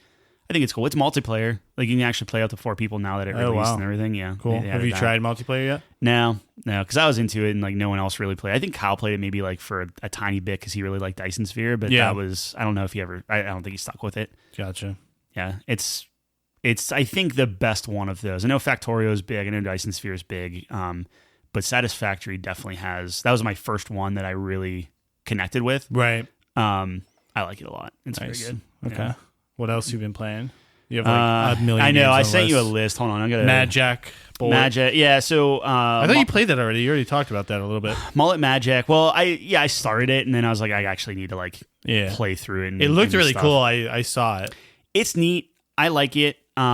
I think it's cool. It's multiplayer. Like you can actually play up to 4 people now that it released and everything. Yeah, cool. Have you tried multiplayer yet? No, because I was into it and like no one else really played. I think Kyle played it maybe like for a tiny bit because he really liked Dyson Sphere, but that was, I don't know if he ever. I don't think he stuck with it. Gotcha. Yeah, it's I think the best one of those. I know Factorio is big. I know Dyson Sphere is big. But Satisfactory definitely has. That was my first one that I really connected with. Right. I like it a lot. It's nice. very good. Okay. Yeah. What else you been playing? You have like a million. I know. Games I on sent list. you a list. Hold on. I got Mad Jack. Mad Jack. Yeah. So I thought you played that already. You already talked about that a little bit. Mullet Mad Jack. Well, I started it and then I was like, I actually need to like play through it. And, it looked really stuff. cool. I saw it. It's neat. I like it. In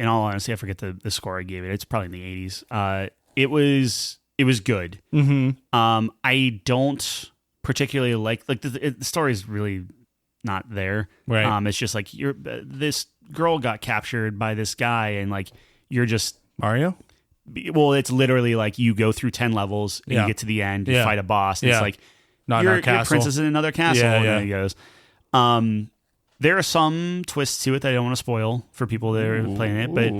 all honesty, I forget the score I gave it. It's probably in the 80s. It was good. Mm-hmm. I don't particularly like the story is really not there. Right. It's just like this girl got captured by this guy, and like you're just Mario. Well, it's literally like you go through 10 levels and you get to the end, you fight a boss. And it's like not you're, in our castle. Your princess in another castle. Yeah, and yeah. then he goes. There are some twists to it that I don't want to spoil for people that are playing it, but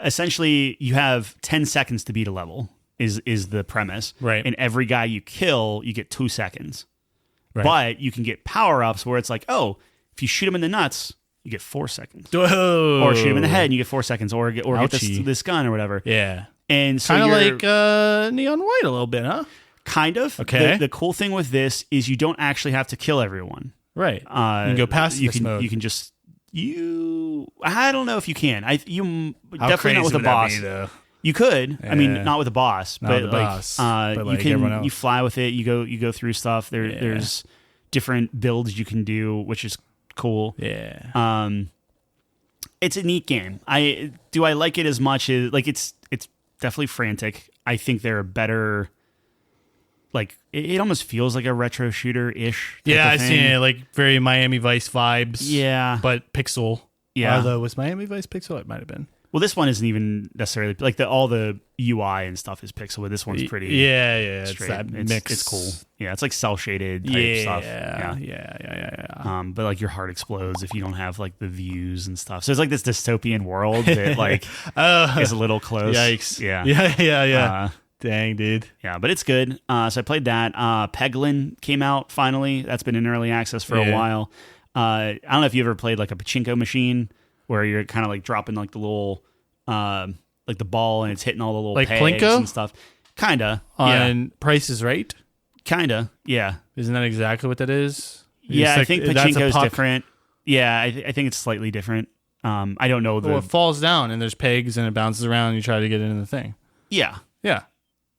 essentially you have 10 seconds to beat a level is the premise. Right. And every guy you kill, you get 2 seconds. Right. But you can get power-ups where it's like, oh, if you shoot him in the nuts, you get 4 seconds. Whoa. Or shoot him in the head and you get 4 seconds. Or get this gun or whatever. Yeah. And so kind of like Neon White a little bit, huh? Kind of. Okay. The cool thing with this is you don't actually have to kill everyone. Right. You can go past this mode. You can just I don't know if you can. You How definitely not with a boss. You could. Yeah. I mean, not with a boss, but like you can. You fly with it. You go through stuff. There's different builds you can do, which is cool. Yeah. It's a neat game. I like it as much as like it's definitely frantic. I think there are better. Like it almost feels like a retro shooter ish. Yeah, I seen it like very Miami Vice vibes. Yeah, but pixel. Yeah, although was Miami Vice pixel? It might have been. Well, this one isn't even necessarily like all the UI and stuff is pixel, but this one's pretty. Yeah, straight. It's that mix. It's cool. Yeah, it's like cell shaded type stuff. Yeah. But like your heart explodes if you don't have like the views and stuff. So it's like this dystopian world that like is a little close. Yikes. Yeah. Dang, dude. Yeah, but it's good. So I played that. Peglin came out finally. That's been in early access for a while. I don't know if you ever played like a pachinko machine where you're kind of like dropping like the little, like the ball and it's hitting all the little like pegs Plinko? And stuff. Kinda. On Price is Right? Kinda. Yeah. Isn't that exactly what that is? Yeah, I think pachinko's puck. different. Yeah, I think it's slightly different. I don't know. Well, it falls down and there's pegs and it bounces around and you try to get into the thing. Yeah. Yeah.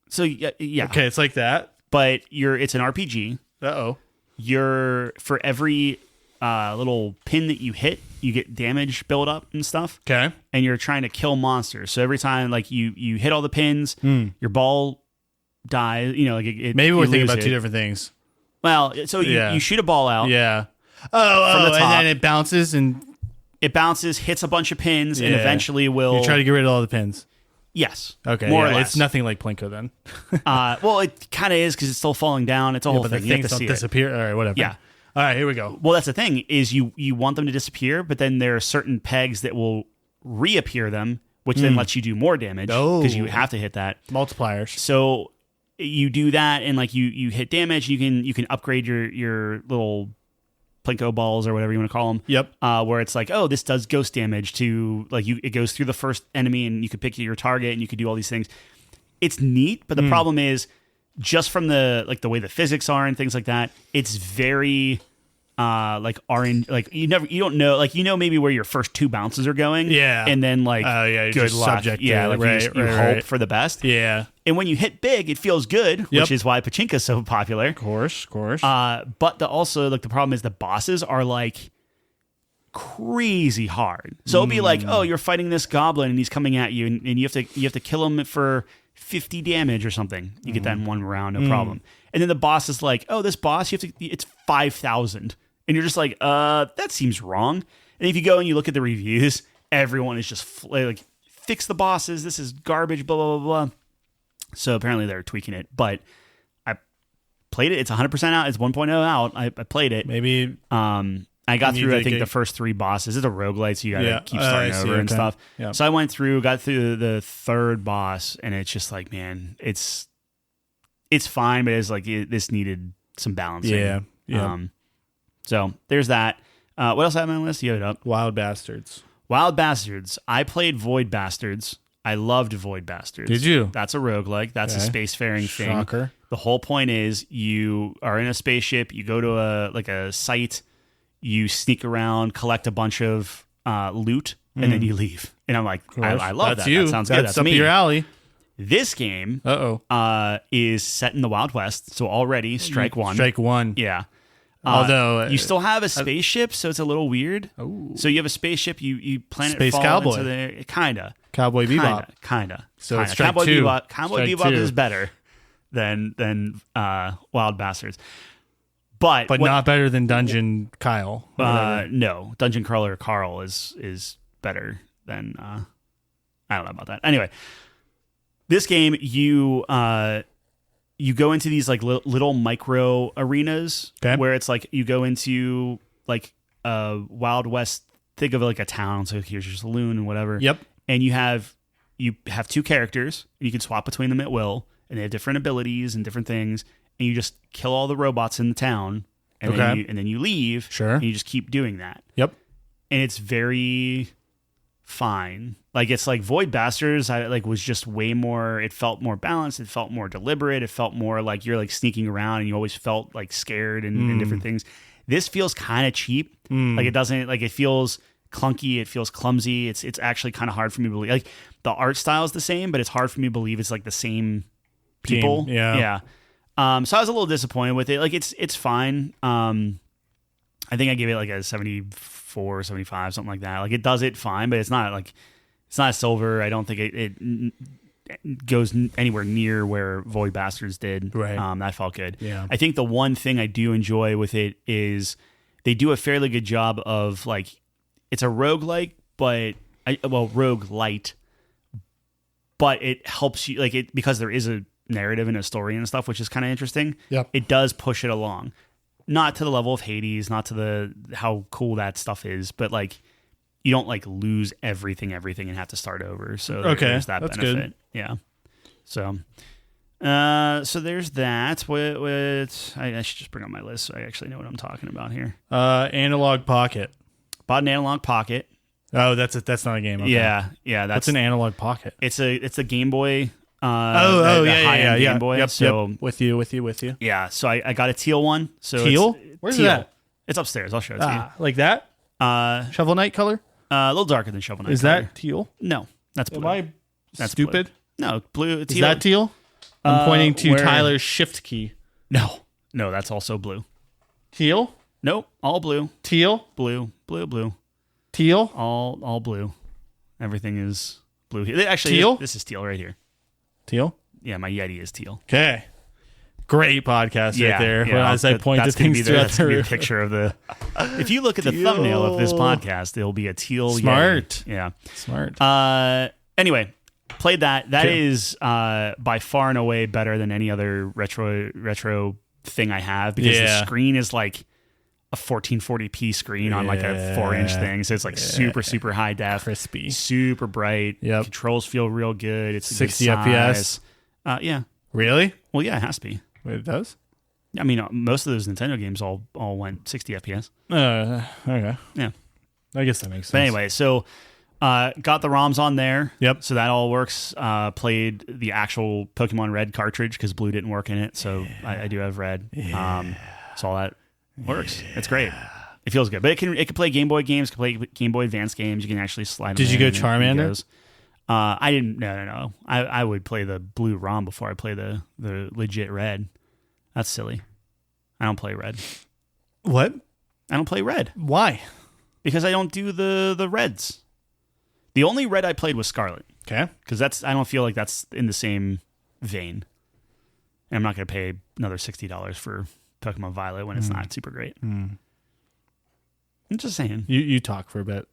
So yeah. Okay, it's like that. But it's an RPG. Uh-oh. For every little pin that you hit, you get damage build up and stuff. Okay. And you're trying to kill monsters. So every time like you hit all the pins, your ball dies. You know, like maybe we're you thinking lose about it. two different things. Well, so you shoot a ball out. Yeah. From the top. And then it bounces and It bounces, hits a bunch of pins, and eventually will. You try to get rid of all the pins. Yes. Okay. More or less. It's nothing like Plinko then. Well, it kind of is because it's still falling down. It's a whole but thing. the You have things to don't see disappear. All right, whatever. Yeah. All right, here we go. Well, that's the thing is you want them to disappear, but then there are certain pegs that will reappear them, which then lets you do more damage because you have to hit that. Multipliers. So you do that, and like you hit damage. You can upgrade your little Plinko balls or whatever you want to call them. Yep. Where it's like, oh, this does ghost damage to like it goes through the first enemy, and you could pick your target, and you could do all these things. It's neat, but the problem is just from the way the physics are and things like that. It's very like orange. Like you don't know. Like maybe where your first two bounces are going. Yeah. And then like good luck. Subject. Yeah. Like you hope for the best. Yeah. And when you hit big, it feels good, which is why Pachinka's so popular. Of course. But the problem is the bosses are like crazy hard. So it'll be like, oh, you're fighting this goblin and he's coming at you, and you have to kill him for 50 damage or something. You get that in one round, no problem. And then the boss is like, oh, this boss it's 5,000, and you're just like, that seems wrong. And if you go and you look at the reviews, everyone is just like, fix the bosses. This is garbage. Blah blah blah blah. So apparently they're tweaking it, but I played it. It's 100% out. It's 1.0 out. I played it. Maybe. I got through, I think, the first three bosses. It's a roguelite, so you gotta keep starting over and stuff. Yeah. So I got through the third boss, and it's just like, man, it's fine, but it's like this needed some balancing. Yeah. So there's that. What else I have on my list? You have it up. Wild Bastards. I played Void Bastards. I loved Void Bastards. Did you? That's a roguelike. That's a spacefaring thing. Shocker. The whole point is you are in a spaceship. You go to a site. You sneak around, collect a bunch of loot, and then you leave. And I'm like, I love that. You. That sounds good. That's up me. your alley. This game is set in the Wild West, so already strike one. Strike one. Yeah. Although you still have a spaceship, so it's a little weird. Oh. So you have a spaceship, you planet Space fall Cowboy. into the kinda. Cowboy Bebop. Kinda. So it's strike Cowboy two. Cowboy Strike Bebop two. is better than Wild Bastards. But not better than Dungeon Kyle. No, Dungeon Crawler Carl is better than I don't know about that. Anyway, this game you go into these like little micro arenas where it's like you go into like a Wild West. Think of it like a town. So here's your saloon and whatever. Yep. And you have two characters, and you can swap between them at will, and they have different abilities and different things. And you just kill all the robots in the town, and then you leave. Sure. And you just keep doing that. Yep. And it's very fine. Like it's like Void Bastards. Was just way more. It felt more balanced. It felt more deliberate. It felt more like you're like sneaking around, and you always felt like scared and different things. This feels kind of cheap. Like it doesn't. Like it feels clunky. It feels clumsy. It's actually kind of hard for me to believe. Like the art style is the same, but it's hard for me to believe it's like the same people. Team. Yeah. So I was a little disappointed with it. Like it's fine. I think I gave it like a 74, 75, something like that. Like it does it fine, but it's not a silver. I don't think it goes anywhere near where Void Bastards did. Right. That felt good. Yeah. I think the one thing I do enjoy with it is they do a fairly good job of like, it's a roguelike, roguelite, but it helps you like it because there is a narrative and a story and stuff, which is kind of interesting. Yep. It does push it along. Not to the level of Hades, not to how cool that stuff is, but like you don't like lose everything and have to start over. So there's that that's benefit. good. Yeah. So there's that. I should just bring up my list so I actually know what I'm talking about here. Analogue Pocket. Bought an Analogue Pocket. Oh, that's not a game. Okay. Yeah. That's an Analogue Pocket. It's a Game Boy. Yeah. Game Boy. Yep, so yep. With you. yeah. So I got a teal one. So Teal? Where's teal. that? It's upstairs. I'll show it to you. Like that? Shovel Knight color? A little darker than Shovel Knight. Is color. that teal? No, that's blue. Am I That's stupid? Blue. No, blue. Teal. Is that teal? I'm pointing to where? Tyler's shift key. No, that's also blue. Teal? Nope, all blue. Teal? Blue. Teal? All blue. Everything is blue here. Actually, Teal? This is teal right here. Teal? my Yeti is teal. Okay. Great podcast right there. Yeah, as I point to things throughout that's gonna be a picture of the. If you look at the thumbnail of this podcast, it'll be a teal. Smart. Yeti. Yeah. Smart. Anyway, played that. That is by far and away better than any other retro thing I have because the screen is like a 1440p screen on like a 4-inch thing, so it's like super high def, crispy, super bright. Yep. Controls feel real good. It's 60 good FPS. Yeah. Really? Well, yeah, it has to be. Wait, it does? I mean, most of those Nintendo games all went 60 FPS. Okay. Yeah. I guess that makes sense. But anyway, so got the ROMs on there. Yep. So that all works. Played the actual Pokemon Red cartridge because Blue didn't work in it. So I do have Red. Yeah. So all that works. It's great. It feels good. But it can play Game Boy games, can play Game Boy Advance games. You can actually slide them Did you go in Charmander? I didn't. No. I would play the Blue ROM before I play the legit Red. That's silly. I don't play Red. What? I don't play Red. Why? Because I don't do the Reds. The only Red I played was Scarlet. Okay. Because I don't feel like that's in the same vein. And I'm not going to pay another $60 for Pokemon Violet when it's not super great. I'm just saying. You talk for a bit.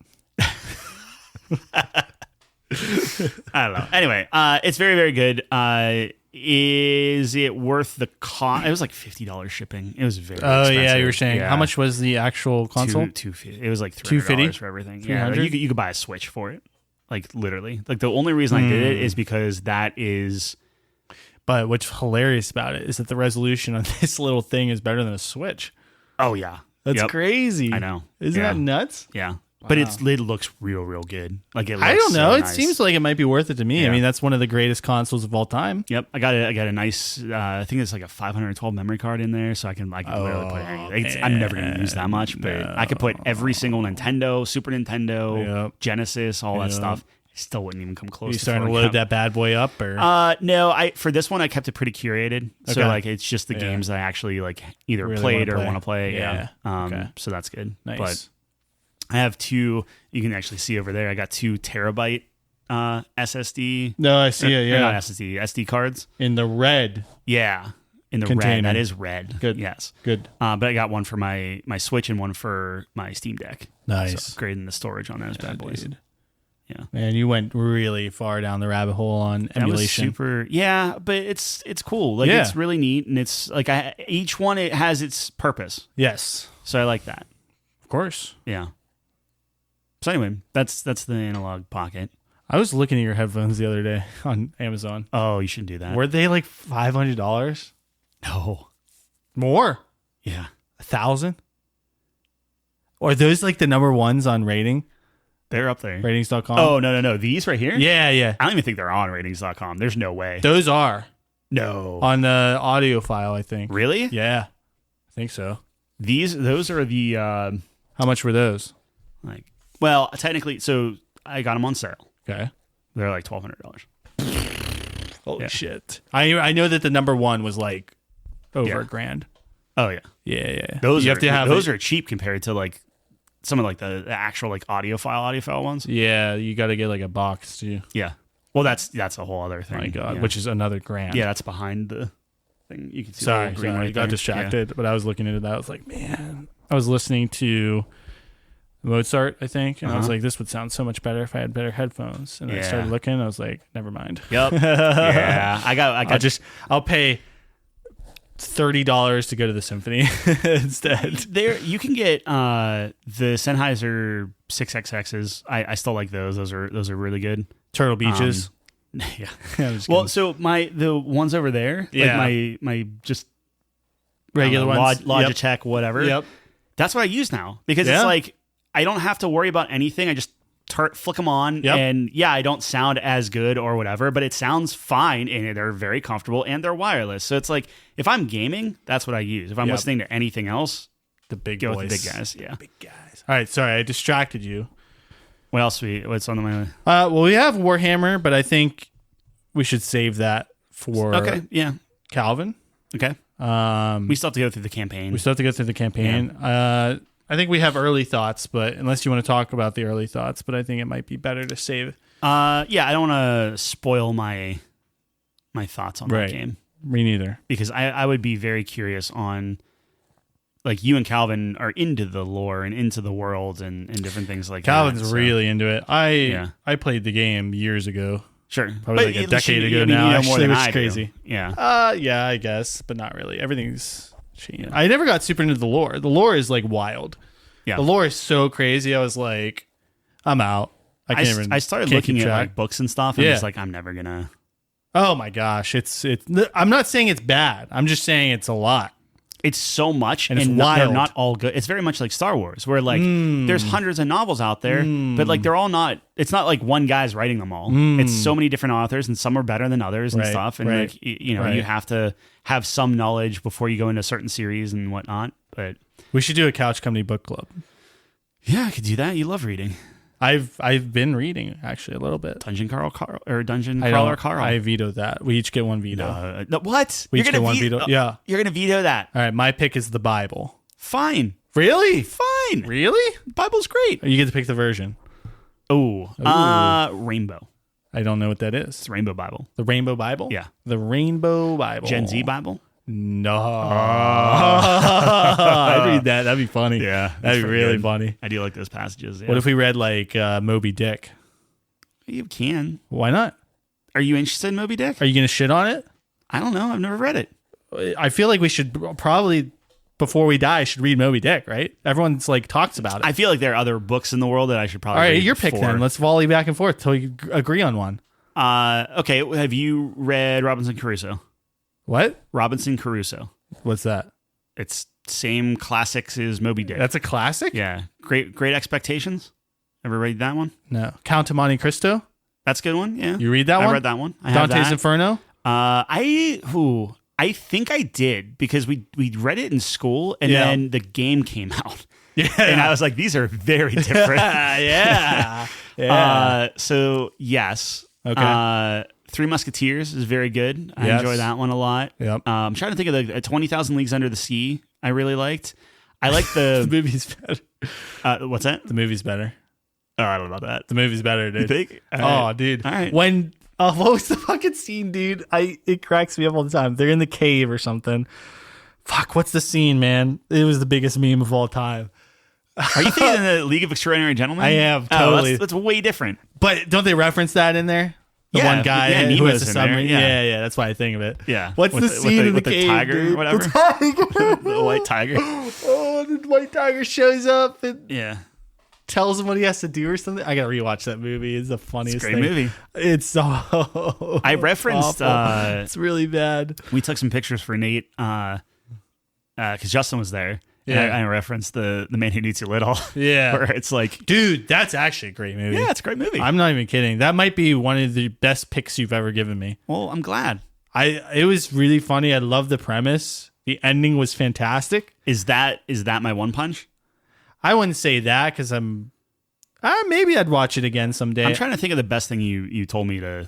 I don't know. Anyway, it's very, very good. Is it worth the cost? It was like $50 shipping. It was very expensive. Yeah, you were saying. Yeah. How much was the actual console? It was like $300 for everything. Yeah, like you could buy a Switch for it. Like literally. Like the only reason I did it is because that is... But what's hilarious about it is that the resolution on this little thing is better than a Switch. Oh, yeah. That's crazy. I know. Isn't that nuts? Yeah. Wow. But it looks real good. Like it looks I don't know. So it nice. Seems like it might be worth it to me. Yeah. I mean, that's one of the greatest consoles of all time. Yep. I got a nice. I think it's like a 512 memory card in there, so I can literally put anything. I'm never going to use that much, but I could put every single Nintendo, Super Nintendo, Genesis, all that stuff. Still wouldn't even come close. You starting to load that bad boy up, or no? For this one, I kept it pretty curated. So like, it's just the games that I actually like either really played or want to play. Yeah. So that's good. Nice. But I have two. You can actually see over there. I got 2 terabyte SSD. No, I see it. Yeah, not SSD, SD cards in the red. Yeah, in the container. red. That is red. Good. Yes. Good. But I got one for my Switch and one for my Steam Deck. Nice. So upgrading the storage on those bad boys. Dude. Yeah. Man, you went really far down the rabbit hole on emulation. That was super. Yeah, but it's cool. Like it's really neat, and it's like each one it has its purpose. Yes. So I like that. Of course. Yeah. So anyway, that's the Analogue Pocket. I was looking at your headphones the other day on Amazon. Oh, you shouldn't do that. Were they like $500? No. More? Yeah. 1,000? Or are those like the number ones on rating? They're up there. Ratings.com? Oh, no. These right here? Yeah. I don't even think they're on ratings.com. There's no way. Those are. No. On the audio file, I think. Really? Yeah. I think so. Those are the... How much were those? Well, technically, so I got them on sale. Okay. They're like $1,200. Holy shit. I know that the number one was like over $1,000. Oh, yeah. Yeah. Those are cheap compared to like some of like the actual like audiophile ones. Yeah, you got to get like a box too. Yeah. Well, that's a whole other thing. My God, which is another $1,000. Yeah, that's behind the thing. You can see. Sorry, right I got distracted, but I was looking into that. I was like, man, I was listening to Mozart, I think, and I was like, this would sound so much better if I had better headphones. And I started looking, I was like, never mind. Yep. Yeah, I'll pay $30 to go to the symphony instead. There, you can get the Sennheiser 6XXs. I still like those. Those are really good. Turtle Beaches. Yeah. Well, so the ones over there, like my just regular ones, Logitech, whatever. Yep. That's what I use now because it's like I don't have to worry about anything. I just flick them on, and I don't sound as good or whatever, but it sounds fine, and they're very comfortable, and they're wireless. So it's like if I'm gaming, that's what I use. If I'm listening to anything else, the big go boys, with the big guys. Yeah, big guys. All right, sorry, I distracted you. What else? What's on the mind? Well, we have Warhammer, but I think we should save that for Calvin. Okay. We still have to go through the campaign. Yeah. I think we have early thoughts, but unless you want to talk about the early thoughts, but I think it might be better to save. I don't want to spoil my my thoughts on that game. Me neither. Because I would be very curious on, like, you and Calvin are into the lore and into the world and different things like Calvin's that. Calvin's really into it. I played the game years ago. Sure. Probably like a decade ago now. Actually, more which than is crazy. Yeah. Yeah, I guess, but not really. Everything's changed. I never got super into the lore. The lore is like wild. Yeah. The lore is so crazy. I was like, I'm out. I started looking at like books and stuff, and it's like, I'm never gonna. Oh my gosh, it's. I'm not saying it's bad. I'm just saying it's a lot. It's so much, and it's wild. They're not all good. It's very much like Star Wars, where like there's hundreds of novels out there, but like they're all not. It's not like one guy's writing them all. It's so many different authors, and some are better than others and stuff. And like you have to have some knowledge before you go into a certain series and whatnot. But we should do a Couch Company book club. Yeah, I could do that. You love reading. I've been reading actually a little bit. Dungeon Crawler Carl. I vetoed that. We each get one veto. No, what? We each get one veto. Yeah. You're gonna veto that. All right, my pick is the Bible. Fine. Really? Fine. Really? Bible's great. You get to pick the version. Oh. Rainbow. I don't know what that is. It's Rainbow Bible. The Rainbow Bible? Yeah. The Rainbow Bible. Gen Z Bible? No. I'd read that. That'd be funny. Yeah. That'd be really funny. I do like those passages. Yeah. What if we read like Moby Dick? You can. Why not? Are you interested in Moby Dick? Are you going to shit on it? I don't know. I've never read it. I feel like we should probably, before we die, should read Moby Dick, right? Everyone's like talks about it. I feel like there are other books in the world that I should probably read. All right, read your pick then. Let's volley back and forth till you agree on one. Okay. Have you read Robinson Crusoe? What? Robinson Crusoe. What's that? It's same classics as Moby Dick. That's a classic? Yeah. Great Expectations. Ever read that one? No. Count of Monte Cristo? That's a good one, yeah. You read that one? I read that one. Dante's Inferno? I think I did because we read it in school and then the game came out. Yeah. And I was like, these are very different. Yeah. So yes. Okay. Three Musketeers is very good. I enjoy that one a lot. Yep. I'm trying to think of the 20,000 Leagues Under the Sea. I really liked. I like the the movie's better. What's that? The movie's better. Oh, I don't know about that. The movie's better, dude. You think? Oh, dude. All right. When what was the fucking scene, dude? It cracks me up all the time. They're in the cave or something. Fuck, what's the scene, man? It was the biggest meme of all time. Are you thinking of the League of Extraordinary Gentlemen? I am, totally. That's way different. But don't they reference that in there? The one guy who has a submarine. Yeah, that's why I think of it. Yeah. What's the scene in the cave, the tiger dude? or whatever? The tiger. The white tiger. Oh, the white tiger shows up and tells him what he has to do or something. I gotta rewatch that movie. It's the funniest thing. Movie. It's so I referenced it's really bad. We took some pictures for Nate because Justin was there. Yeah. And I referenced the Man Who Needs You Little. Yeah. Where it's like, dude, that's actually a great movie. Yeah, it's a great movie. I'm not even kidding. That might be one of the best picks you've ever given me. Well, I'm glad. It was really funny. I love the premise. The ending was fantastic. Is that my one punch? I wouldn't say that because I'm maybe I'd watch it again someday. I'm trying to think of the best thing you told me to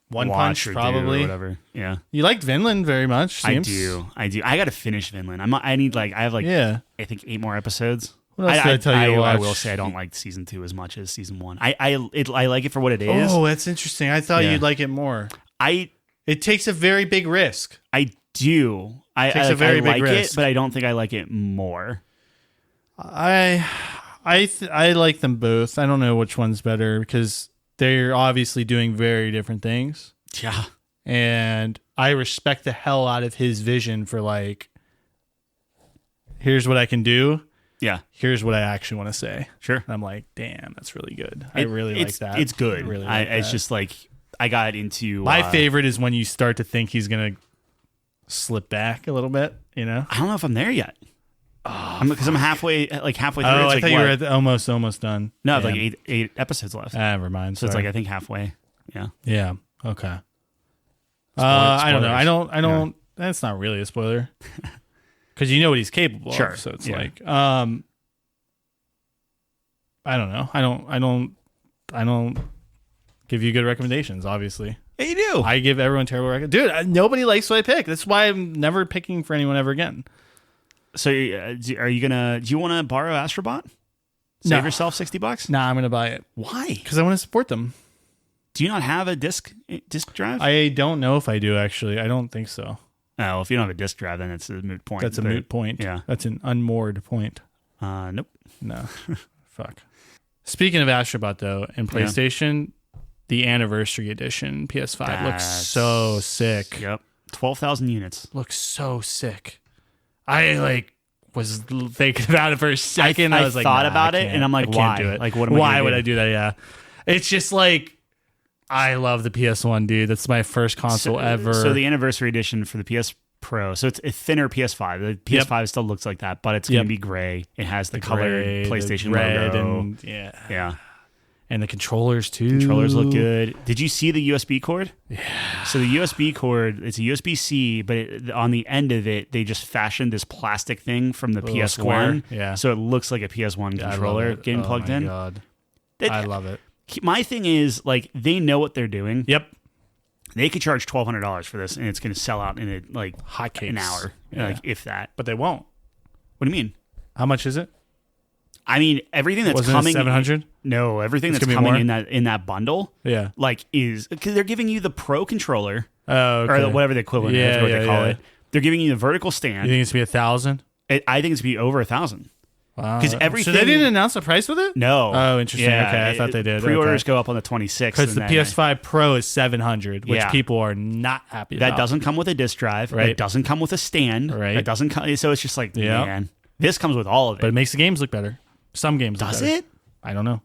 One watch Punch or probably do or whatever. Yeah. You liked Vinland very much. Seems. I do. I got to finish Vinland. I have I think 8 more episodes. What else did I tell you to watch? I will say I don't like season 2 as much as season 1. I like it for what it is. Oh, that's interesting. I thought you'd like it more. It takes a very big risk. I do. It takes a very big risk. It, but I don't think I like it more. I like them both. I don't know which one's better because they're obviously doing very different things. Yeah. And I respect the hell out of his vision for like, here's what I can do. Yeah. Here's what I actually want to say. Sure. And I'm like, damn, that's really good. I really like that. It's good. I really like that. It's just like, I got into... My favorite is when you start to think he's going to slip back a little bit, you know? I don't know if I'm there yet. Because I'm halfway through. Oh, I thought you were almost done. No, I have like eight episodes left. Never mind. So it's like, I think halfway. Yeah. Yeah. Okay. Spoilers. I don't know. I don't. That's not really a spoiler. Because you know what he's capable sure. of. So it's like, I don't know. I don't give you good recommendations, obviously. Yeah, you do. I give everyone terrible recommendations. Dude, nobody likes what I pick. That's why I'm never picking for anyone ever again. So are you gonna? Do you want to borrow Astro Bot? Save yourself $60? Nah, I'm gonna buy it. Why? Because I want to support them. Do you not have a disc drive? I don't know if I do, actually. I don't think so. Oh, if you don't have a disc drive, then it's a moot point. That's a moot point. Yeah. That's an unmoored point. Nope. No. Fuck. Speaking of Astro Bot, though, in PlayStation, the Anniversary Edition PS5 looks so sick. Yep. 12,000 units. Looks so sick. I was thinking about it for a second. I was like, thought about it, and I'm like, why? Do it. Like, what am I Why would I do that? Yeah. It's just like, I love the PS1, dude. That's my first console ever. So the Anniversary Edition for the PS Pro, so it's a thinner PS5. The PS5 still looks like that, but it's going to be gray. It has the colored PlayStation red logo. And yeah. And the controllers too. Controllers look good. Did you see the USB cord? Yeah. So the USB cord, it's a USB-C, but on the end of it, they just fashioned this plastic thing from the PS1. Square. Yeah. So it looks like a PS1 controller getting plugged in. God. I love it. My thing is, like, they know what they're doing. Yep. They could charge $1,200 for this, and it's going to sell out in hotcakes. An hour, if that. But they won't. What do you mean? How much is it? I mean, everything that's coming. 700. No, everything that's coming in that bundle. Yeah, is because they're giving you the Pro controller, okay. or whatever the equivalent is, what they call it. They're giving you the vertical stand. You think it's gonna be 1,000? I think it's gonna be over 1,000. Wow. Because everything. So they didn't announce the price with it? No. Oh, interesting. Yeah, okay, I thought they did. Pre-orders go up on the 26th. Because the PS5 Pro is 700, which people are not happy about. That doesn't come with a disc drive. Right. That doesn't come with a stand. Right. That doesn't come. So it's just like, man, this comes with all of it. But it makes the games look better. Some games does look better. it? I don't know.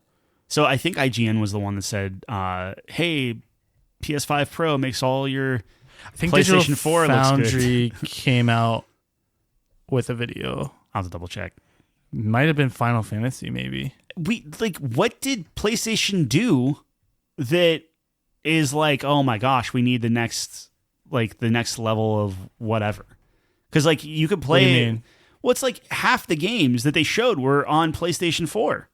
So I think IGN was the one that said, "Hey, PS5 Pro makes all your PlayStation 4 Foundry looks good." came out with a video. I'll have to double check. Might have been Final Fantasy, maybe. What did PlayStation do that is like, oh my gosh, we need the next level of whatever? Because you could play. What do you mean? Well, it's like half the games that they showed were on PlayStation 4.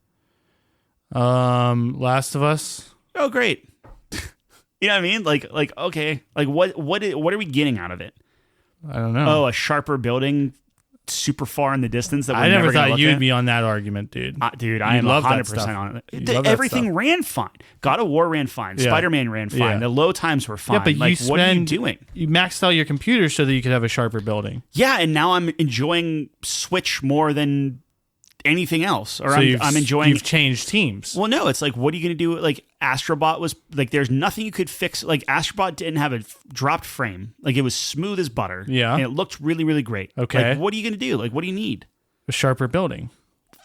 Last of Us. Oh, great. You know what I mean? Okay. What are we getting out of it? I don't know. Oh, a sharper building super far in the distance that we're I never thought you'd at? be on that argument, dude. Dude, I am 100% on it. Everything ran fine. God of War ran fine. Yeah. Spider-Man ran fine. Yeah. The load times were fine. Yeah, but what are you doing? You maxed out your computer so that you could have a sharper building. Yeah, and now I'm enjoying Switch more than anything else. Or so I'm enjoying. You've changed teams. Well, no, it's like, what are you going to do? Like, Astro Bot was like, there's nothing you could fix. Like, Astro Bot didn't have a dropped frame. Like, it was smooth as butter. Yeah. And it looked really, really great. Okay. Like, what are you going to do? Like, what do you need? A sharper building.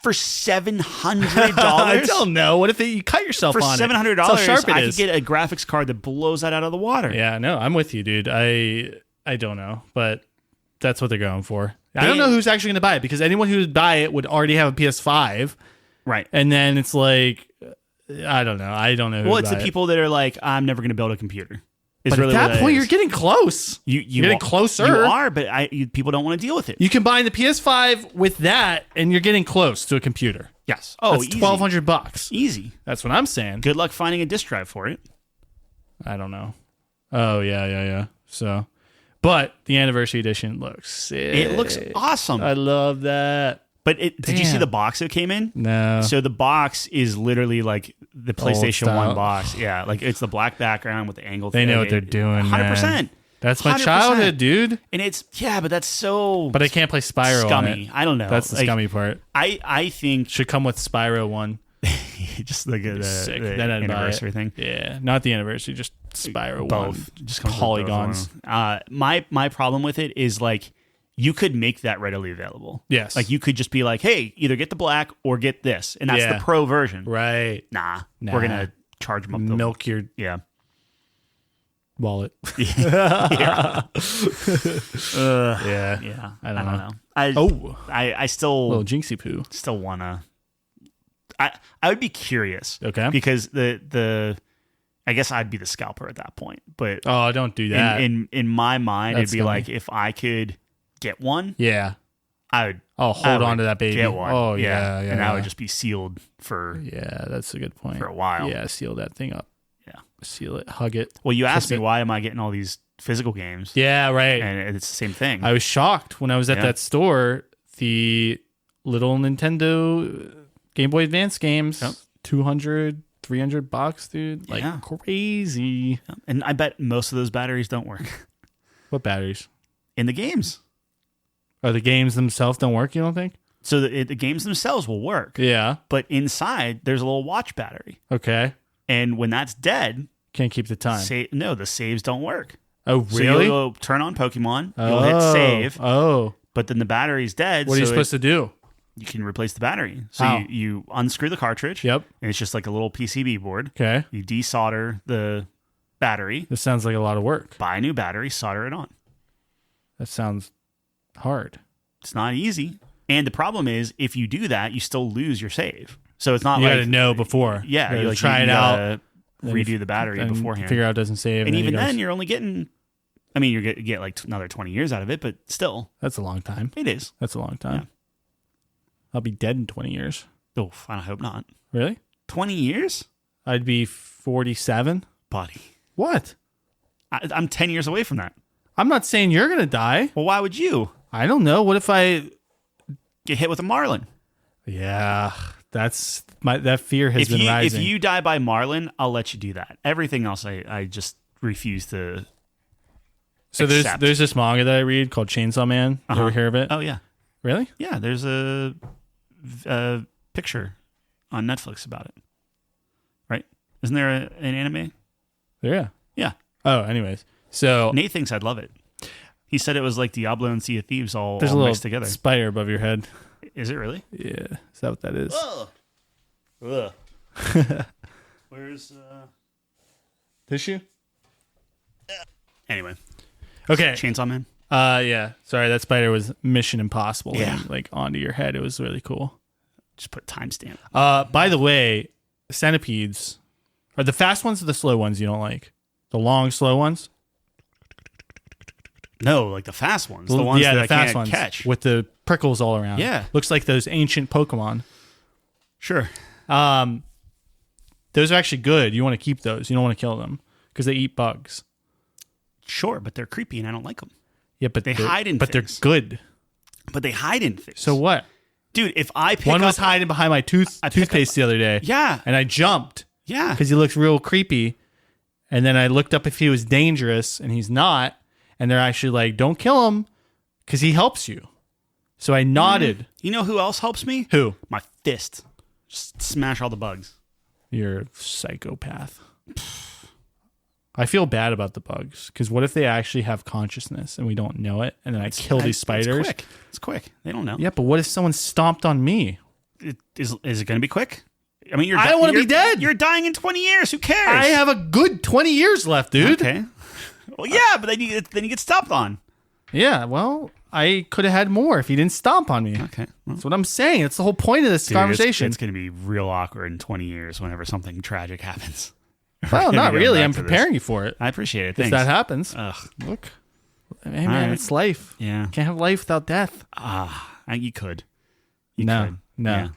For $700? I don't know. What if you cut yourself on it? For $700, That's how sharp it I is. could get a graphics card that blows that out of the water. Yeah, no, I'm with you, dude. I don't know, but that's what they're going for. I don't know who's actually going to buy it, because anyone who would buy it would already have a PS5. Right. And then it's like, I don't know. I don't know who Well, would it's buy the it. people that are like, I'm never going to build a computer. But really at that point, you're getting close. You're getting closer. You are, but people don't want to deal with it. You combine the PS5 with that, and you're getting close to a computer. Yes. Oh, that's $1,200. Easy. That's what I'm saying. Good luck finding a disc drive for it. I don't know. Oh, yeah. So, but the Anniversary Edition looks sick. It looks awesome. I love that. But did you see the box it came in? No. So the box is literally like the PlayStation 1 box. Yeah, like it's the black background with the angle. They know what they're doing, 100%. Man. That's my 100%. Childhood, dude. And but that's so... But I can't play Spyro scummy. on it. I don't know. That's the scummy part. I think... Should come with Spyro 1. Just like the anniversary thing. Yeah, not the anniversary, just Spyro both. 1. Just polygons. My problem with it is like, you could make that readily available. Yes. Like you could just be like, hey, either get the black or get this. And that's the pro version. Right. Nah. We're going to charge them up. Milk your wallet. Yeah. Yeah. I don't know. I still... Little jinxie poo. Still want to... I would be curious. Okay. Because I guess I'd be the scalper at that point. But... Oh, don't do that. In my mind, it'd be like, if I could... get one, I'll hold on to that baby. Get one. Oh yeah, and that would just be sealed for that's a good point, for a while. Yeah, seal that thing up. Yeah, seal it, hug it. Well, you asked me why am I getting all these physical games? Yeah, right. And it's the same thing. I was shocked when I was at that store. The little Nintendo Game Boy Advance games, $200 $300, dude. Like crazy. And I bet most of those batteries don't work. What batteries? In the games. Oh, the games themselves don't work, you don't think? So the games themselves will work. Yeah. But inside, there's a little watch battery. Okay. And when that's dead... Can't keep the time. No, the saves don't work. Oh, really? So you'll turn on Pokemon, you'll hit save, but then the battery's dead. What are you supposed to do? You can replace the battery. So How? you unscrew the cartridge. Yep. And it's just like a little PCB board. Okay. You desolder the battery. This sounds like a lot of work. Buy a new battery, solder it on. That sounds hard. It's not easy. And the problem is, if you do that, you still lose your save. So it's not you like... You got to know before. Yeah. You like, try it out. Redo the battery and beforehand. Figure out it doesn't save. And even then, you're only getting... I mean, you get like another 20 years out of it, but still. That's a long time. It is. That's a long time. Yeah. I'll be dead in 20 years. Oh, I hope not. Really? 20 years? I'd be 47. Buddy. What? I'm 10 years away from that. I'm not saying you're going to die. Well, why would you? I don't know. What if I... Get hit with a marlin? Yeah, that fear has been rising. If you die by marlin, I'll let you do that. Everything else, I just refuse to So accept. there's this manga that I read called Chainsaw Man. You ever hear of it? Oh, yeah. Really? Yeah, there's a picture on Netflix about it. Right? Isn't there an anime? Yeah. Yeah. Oh, anyways. So Nate thinks I'd love it. He said it was like Diablo and Sea of Thieves all there's a little mixed together. spider above your head. Is it really? Yeah. Is that what that is? Ugh. Where's tissue? Anyway. Okay. Chainsaw Man? Yeah. Sorry, that spider was Mission Impossible. Yeah. Like onto your head. It was really cool. Just put timestamp. By the way, centipedes are the fast ones or the slow ones you don't like? The long, slow ones? No, like the fast ones. The ones that I can't catch. with the prickles all around. Yeah. Looks like those ancient Pokemon. Sure. Those are actually good. You want to keep those. You don't want to kill them because they eat bugs. Sure, but they're creepy and I don't like them. Yeah, but they hide in But things. they're good. But they hide in things. So what? Dude, if I pick One up... was hiding behind my toothpaste the other day. Yeah. And I jumped. Yeah. Because he looked real creepy. And then I looked up if he was dangerous, and he's not. And they're actually like, don't kill him because he helps you. So I nodded. You know who else helps me? Who? My fist. Just smash all the bugs. You're a psychopath. I feel bad about the bugs because what if they actually have consciousness and we don't know it, and then I kill these spiders? It's quick. They don't know. Yeah, but what if someone stomped on me? Is it going to be quick? I mean, I don't want to be dead. You're dying in 20 years. Who cares? I have a good 20 years left, dude. Okay. Well, yeah, but then you get stomped on. Yeah, well, I could have had more if he didn't stomp on me. Okay. Well, that's what I'm saying. That's the whole point of this conversation. It's going to be real awkward in 20 years whenever something tragic happens. Well, not really. I'm preparing you for it. I appreciate it. If Thanks. that happens. Ugh. Look. Hey, man, it's life. Yeah. Can't have life without death. You could. No. Yeah.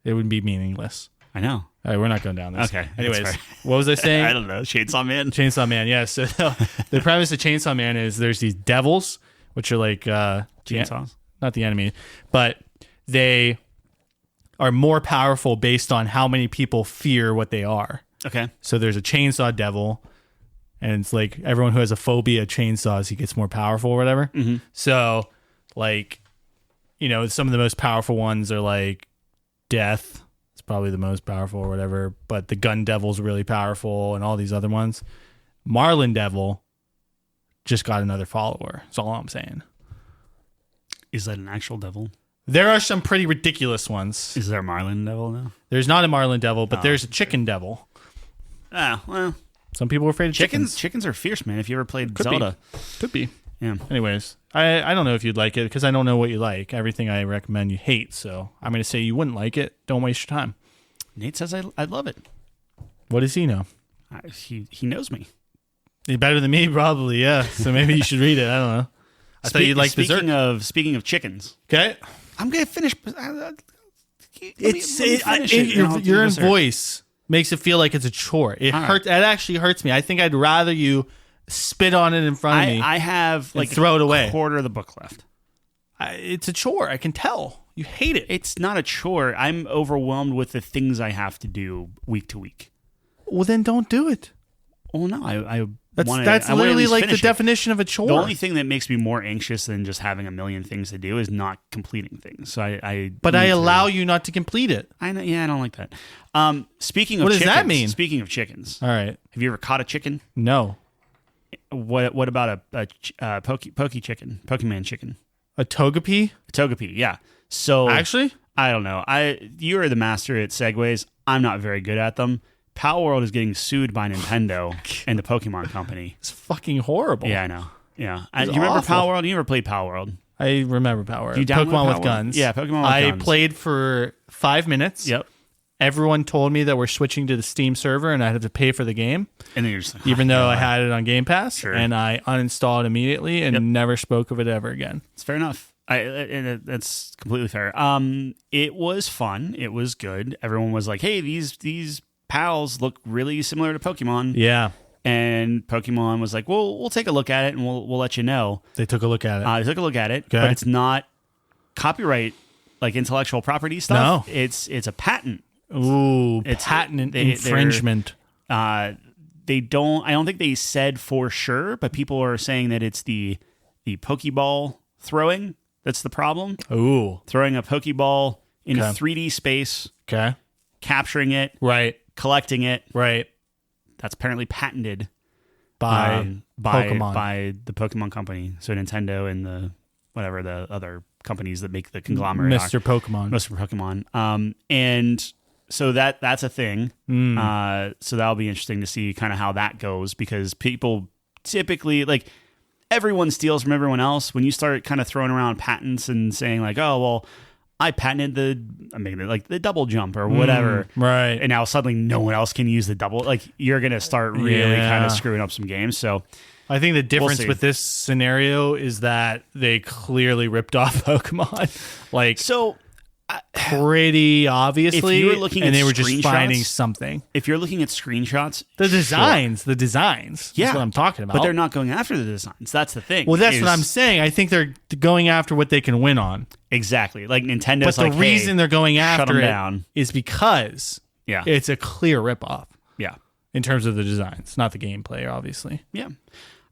It would be meaningless. I know. All right, we're not going down this. Okay. Anyways, what was I saying? I don't know. Chainsaw Man? Chainsaw Man, yeah. So the premise of Chainsaw Man is there's these devils, which are like... chainsaws? Not the enemy, but they are more powerful based on how many people fear what they are. Okay. So there's a chainsaw devil, and it's like everyone who has a phobia of chainsaws, he gets more powerful or whatever. Mm-hmm. So, like, you know, some of the most powerful ones are like death. It's probably the most powerful or whatever, but the gun devil's really powerful and all these other ones. Marlin Devil just got another follower. That's all I'm saying. Is that an actual devil? There are some pretty ridiculous ones. Is there a Marlin Devil now? There's not a Marlin Devil, but there's a chicken devil. Ah, well. Some people are afraid of chickens. Chickens are fierce, man. If you ever played Could Zelda. Could be. Yeah. Anyways, I don't know if you'd like it because I don't know what you like. Everything I recommend you hate, so I'm going to say you wouldn't like it. Don't waste your time. Nate says I'd love it. What does he know? He knows me. He's better than me, probably, yeah. So maybe you should read it. I don't know. I thought you'd like dessert. Speaking of chickens. Okay. I'm going to finish. Your voice makes it feel like it's a chore. It hurts. That actually hurts me. I think I'd rather you spit on it in front of me. I have like throw it away. A quarter of the book left. It's a chore. I can tell. You hate it. It's not a chore. I'm overwhelmed with the things I have to do week to week. Well, then don't do it. Well, no, I That's wanna, that's I wanna at literally least like the finish it. definition of a chore. The only thing that makes me more anxious than just having a million things to do is not completing things. So but I allow you not to complete it. I know. Yeah, I don't like that. Speaking of What does chickens, that mean? Speaking of chickens, All right. have you ever caught a chicken? No. What about a pokey chicken, Pokemon chicken, A Togepi? a Togepi? Yeah. So Actually? I don't know. You are the master at segues. I'm not very good at them. Power World is getting sued by Nintendo and the Pokemon Company. It's fucking horrible. Yeah, I know. Yeah. It's You remember awful. Power World? You never played Power World? I remember Power. You download Pokemon Power with World? guns. Yeah, Pokemon with I guns. played for 5 minutes. Yep. Everyone told me that we're switching to the Steam server and I had to pay for the game, And then you're just like, even though I had it on Game Pass. Sure. And I uninstalled immediately and never spoke of it ever again. It's fair enough. That's completely fair. It was fun. It was good. Everyone was like, "Hey, these pals look really similar to Pokemon." Yeah. And Pokemon was like, "Well, we'll take a look at it and we'll let you know." They took a look at it. They took a look at it, Okay. but it's not copyright, like intellectual property stuff. No. It's a patent. Ooh, it's- patent they're- infringement. They don't. I don't think they said for sure, but people are saying that it's the Pokeball throwing that's the problem. Ooh. Throwing a Pokeball into Okay. 3D space, Okay. capturing it, Right. collecting it. Right. That's apparently patented By Pokemon. by the Pokemon Company. So Nintendo and the other companies that make the conglomerate. Mr. Pokemon. Mr. Pokemon. And so that's a thing. So that'll be interesting to see kind of how that goes, because people typically, like, everyone steals from everyone else. When you start kind of throwing around patents and saying like, "Oh, well, I patented the double jump or whatever," Right. and now suddenly no one else can use the double, like, you're gonna start really Yeah. kind of screwing up some games. So I think the difference see. with this scenario is that they clearly ripped off Pokemon. Like, so pretty obviously. If you were looking and at they were just screenshots- finding something. if you're looking at screenshots, The sure. designs. Yeah. That's what I'm talking about. But they're not going after the designs. That's the thing. Well, that's is- what I'm saying. I think they're going after what they can win on. Exactly. Like Nintendo's But the like, reason hey, they're going shut after 'em it down. is because Yeah. it's a clear ripoff Yeah. in terms of the designs, not the gameplay, obviously. Yeah.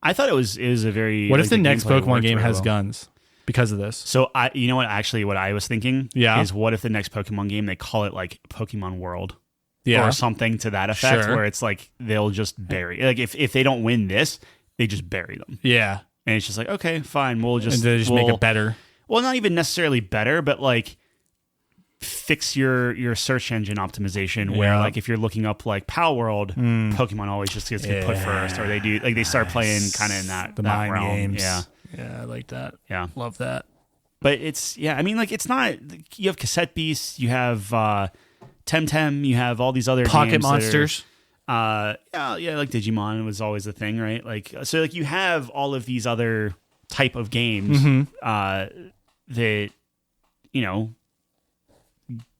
I thought it was a very. What like, if the next gameplay Pokemon worked game very has well. guns because of this? So you know what? Actually, what I was thinking Yeah. is, what if the next Pokemon game they call it like Pokemon World, Yeah. or something to that effect, Sure. where it's like they'll just bury, like, if they don't win this, they just bury them, Yeah. and it's just like, okay, fine, we'll just And they just make we'll- it better. Well, not even necessarily better, but like fix your search engine optimization, where Yeah. like if you're looking up like Power World, Pokemon always just gets put first, or they start playing kind of in that The that mind realm. games. Yeah, Yeah, I like that. yeah. Love that. But it's, yeah, I mean, like, it's not, you have Cassette Beasts, you have Temtem, you have all these other Pocket games that are- monsters. yeah, like Digimon was always a thing, right? Like, so like you have all of these other type of games Mm-hmm. that, you know,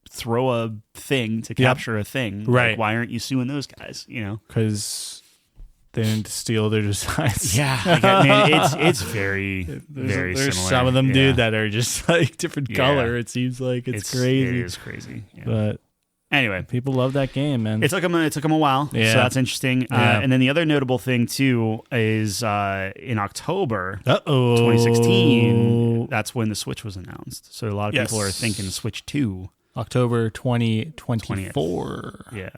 throw a thing to capture a thing. Right. Like, why aren't you suing those guys? You know? Because they didn't steal their designs. Yeah, like, I mean, it's very, very There's similar. some of them, Yeah. dude, that are just like different Yeah. color. It seems like it's crazy. It is crazy. Yeah. But Anyway, people love that game, man. it took them a while, Yeah. so that's interesting. Yeah. And then the other notable thing too is in October Uh-oh. 2016, that's when the Switch was announced. So a lot of people are Yes. thinking Switch 2. October 2024. Yeah.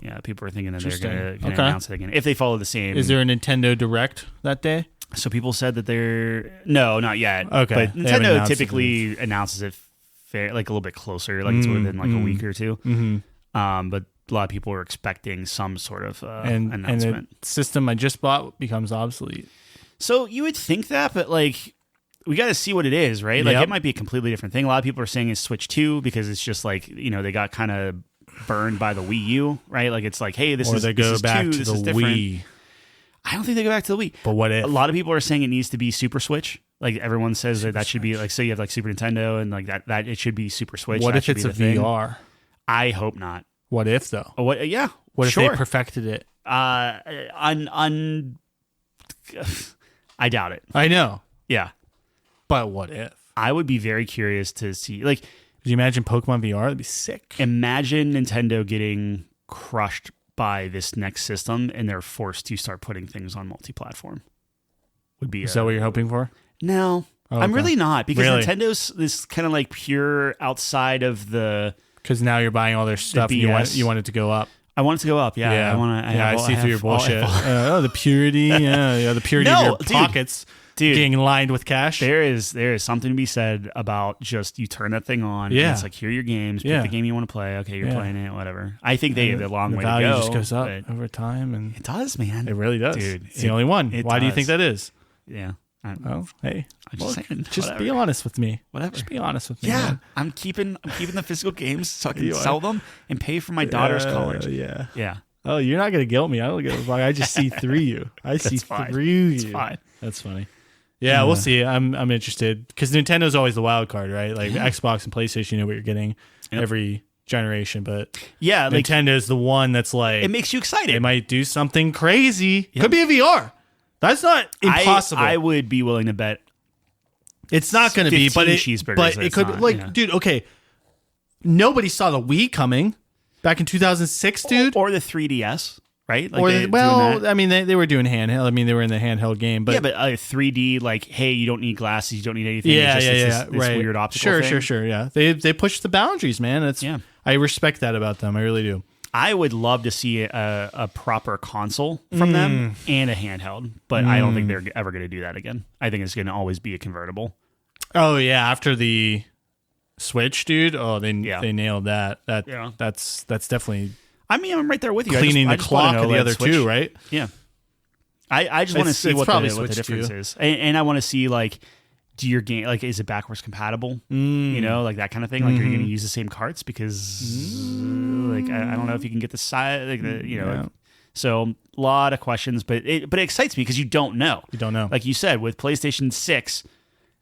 Yeah, people are thinking that they're Interesting. going to Okay. announce it again if they follow the same. Is there a Nintendo Direct that day? So people said that they're no, not yet. Okay. But They haven't Nintendo announced it typically announces it like a little bit closer, like it's within like a week or two. Mm-hmm. But a lot of people are expecting some sort of And announcement. the system I just bought becomes obsolete. So you would think that, but like, we got to see what it is, right? Like, Yep. it might be a completely different thing. A lot of people are saying it's Switch 2 because it's just like, you know, they got kind of burned by the Wii U, right? Like, it's like, hey, this Or is they this go is back 2, to this the is different. Wii. I don't think they go back to the Wii. But what if? A lot of people are saying it needs to be Super Switch. Like, everyone says that should be like, say you have like Super Nintendo and like that it should be Super Switch. What That if should it's be a the thing. VR? I hope not. What if, though? Oh, what? Yeah. What if sure. they perfected it? I doubt it. I know. Yeah. But what if? I would be very curious to see, like, Could you imagine Pokemon VR? That'd be sick. imagine Nintendo getting crushed by this next system and they're forced to start putting things on multi-platform. Would be Is that what you're hoping for? No. Oh, I'm okay. really not, because Really? Nintendo's this kind of like pure outside of the. Because now you're buying all their stuff and BS. you want it to go up. I want it to go up. Yeah. I see through your bullshit. The purity. The purity No, of your dude. pockets being lined with cash. There is something to be said about just you turn that thing on. Yeah. And it's like, here are your games. Pick the game you want to play. Okay, you're playing it. Whatever. I think they have a long the way to value go. just goes up but over time, and It does, man. it really does. Dude, it's the only one. Why do you does. think that is? Yeah. Well, hey, I'm just saying. just whatever. be honest with me. Whatever. Just be honest with me. Yeah, man. I'm keeping the physical games so I can You are. sell them and pay for my daughter's college. Yeah. Yeah. Oh, you're not gonna guilt me. I don't give a fuck. I just see through you. I see fine. through you. It's fine. That's funny. Yeah, we'll see. I'm interested because Nintendo's always the wild card, right? Like Xbox and PlayStation, you know what you're getting every generation, but Yeah, like Nintendo's the one that's like it makes you excited. they might do something crazy. Could be a VR. That's not impossible. I would be willing to bet. It's not going to be, but 15 cheeseburgers, but it it's could not, be like, yeah. dude. Okay, nobody saw the Wii coming back in 2006, dude. Or the 3DS, right? Like Or doing well, that. I mean, they were doing handheld. I mean, they were in the handheld game, but Yeah, but 3D, like, hey, you don't need glasses, you don't need anything. yeah, it's just, yeah, it's this right. weird optical thing. Sure. Yeah, they pushed the boundaries, man. It's Yeah. I respect that about them. I really do. I would love to see a proper console from them and a handheld, but I don't think they're ever going to do that again. I think it's going to always be a convertible. Oh yeah, after the Switch, dude. Oh, they nailed that. That's definitely I mean, I'm right there with you. cleaning I the just wanna clock know of the that other Switch- two, right? Yeah. I just want to see it's what probably the Switch difference 2. is. And I want to see, like, do your game, like, is it backwards compatible? You know, like that kind of thing. Like, are you going to use the same carts? Because, like, I don't know if you can get the size, like, so a lot of questions, but it excites me because you don't know. You don't know. Like you said, with PlayStation 6,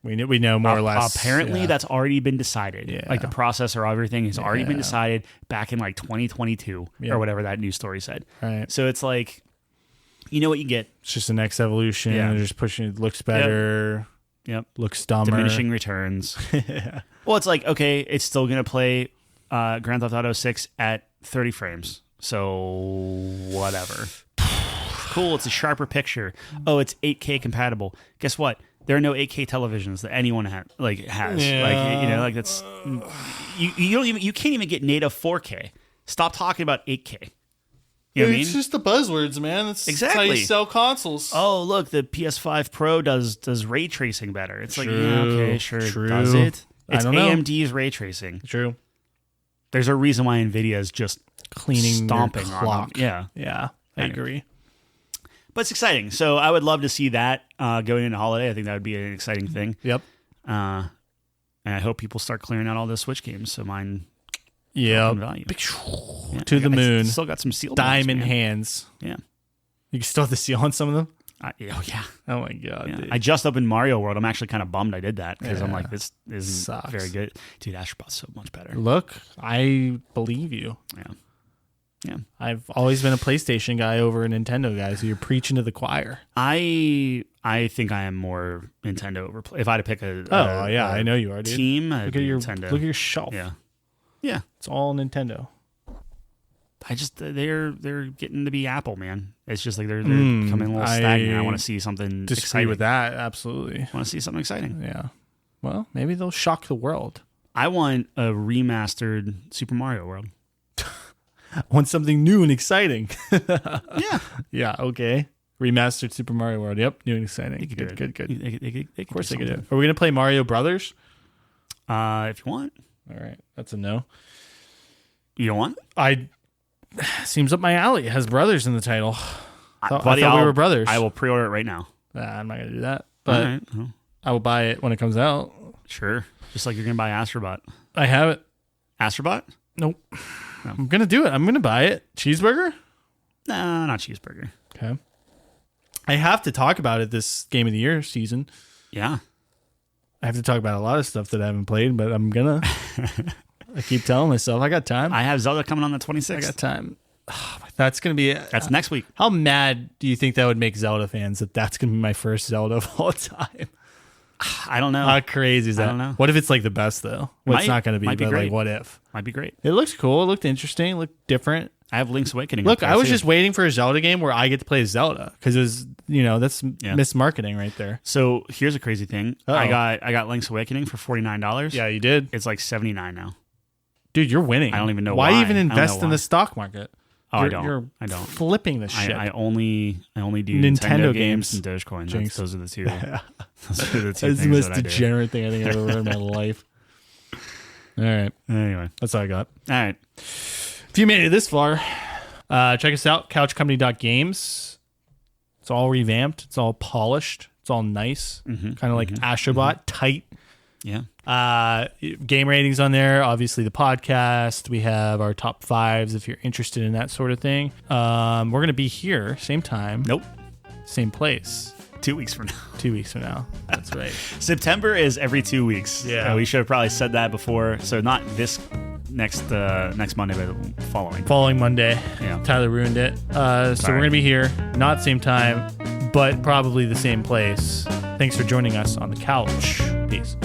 We know more or less. apparently that's already been decided. Yeah. Like the processor, everything has already been Yeah. decided back in like 2022 Yeah. or whatever that news story said. Right. So it's like, you know what you get. It's just the next evolution. Yeah. They're just pushing it. Looks better. Yep. Looks dumber. Diminishing returns. Well, it's like, okay, it's still going to play Grand Theft Auto 6 at 30 frames. So whatever. Cool. It's a sharper picture. Oh, it's 8K compatible. Guess what? There are no 8K televisions that anyone has. Yeah. Like, you know, like that's you can't even get native 4K. Stop talking about 8K. You know what I mean? It's just the buzzwords, man. That's how Exactly. you sell consoles. Oh, look, the PS5 Pro does ray tracing better. It's like, True. yeah, okay, sure. True. Does it? I It's don't know. AMD's ray tracing. True. There's a reason why Nvidia is just Cleaning stomping your on clock. them. Yeah. Yeah. I Anyway. agree. But it's exciting. So I would love to see that going into holiday. I think that would be an exciting thing. Yep. And I hope people start clearing out all the Switch games so mine Yep. value. Yeah, To the moon. Still got some sealed Diamond ones, man. hands. Yeah. You can still have the seal on some of them? Oh, yeah. Oh, my God. Yeah. Dude. I just opened Mario World. I'm actually kind of bummed I did that because I'm Yeah. like, this isn't Sucks. very good. Dude, Astro Bot's so much better. Look, I believe you. Yeah. Yeah. I've always been a PlayStation guy over a Nintendo guy, so you're preaching to the choir. I think I am more Nintendo over. If I had to pick a I know you are, dude. team, Look at your Nintendo. Look at your shelf. Yeah. Yeah. It's all Nintendo. I just they're getting to be Apple, man. It's just like they're becoming a little stagnant. I want to see something Disagree exciting. with that, absolutely. I want to see something exciting. Yeah. Well, maybe they'll shock the world. I want a remastered Super Mario World. I want something new and exciting. Yeah. Yeah, okay. Remastered Super Mario World. Yep, new and exciting. They could do Good, it. good. They Of course they could do it. Are we going to play Mario Brothers? If you want. All right, that's a no. You don't want? Seems up my alley. It has brothers in the title. I thought Buddy, we were brothers. I will pre-order it right now. I'm not going to do that. But All right. Well, I will buy it when it comes out. sure. Just like you're going to buy Astro Bot. I have it. Astro Bot? Nope. No. I'm going to do it. I'm going to buy it. Cheeseburger? Nah, not cheeseburger. Okay. I have to talk about it this Game of the Year season. Yeah. I have to talk about a lot of stuff that I haven't played, but I'm going to. I keep telling myself, I got time. I have Zelda coming on the 26th. I got time. That's going to be... That's next week. How mad do you think that would make Zelda fans that that's going to be my first Zelda of all time? I don't know. How crazy is that? I don't know. What if it's like the best, though? Well, it's not going to be, might be but great. like, what if? Might be great. It looks cool. It looked interesting. It looked different. I have Link's Awakening. Look, I was just waiting for a Zelda game where I get to play Zelda because it was, that's mismarketing right there. So here's a crazy thing. Uh-oh. I got Link's Awakening for $49. Yeah, you did. It's like $79 now. Dude, you're winning. I don't even know why. Why even invest in the stock market? Oh, I don't. You're I don't. flipping the shit. I only do Nintendo games games and Dogecoin. Those are the two. Those are the two That's things the most that I do. degenerate thing I think I've ever heard in my life. All right. Anyway, That's all I got. all right. If you made it this far, check us out, couchcompany.games. It's all revamped. It's all polished. It's all nice. Kind of like Astro Bot, tight. Yeah. Game ratings on there. Obviously, the podcast. We have our top fives if you're interested in that sort of thing. We're going to be here, same time. Nope. Same place. 2 weeks from now. 2 weeks from now. That's right. September is every 2 weeks. Yeah. We should have probably said that before. So not this next Monday, but the following. Following Monday. Yeah. Tyler ruined it. So we're going to be here, not same time, but probably the same place. Thanks for joining us on the couch. Peace.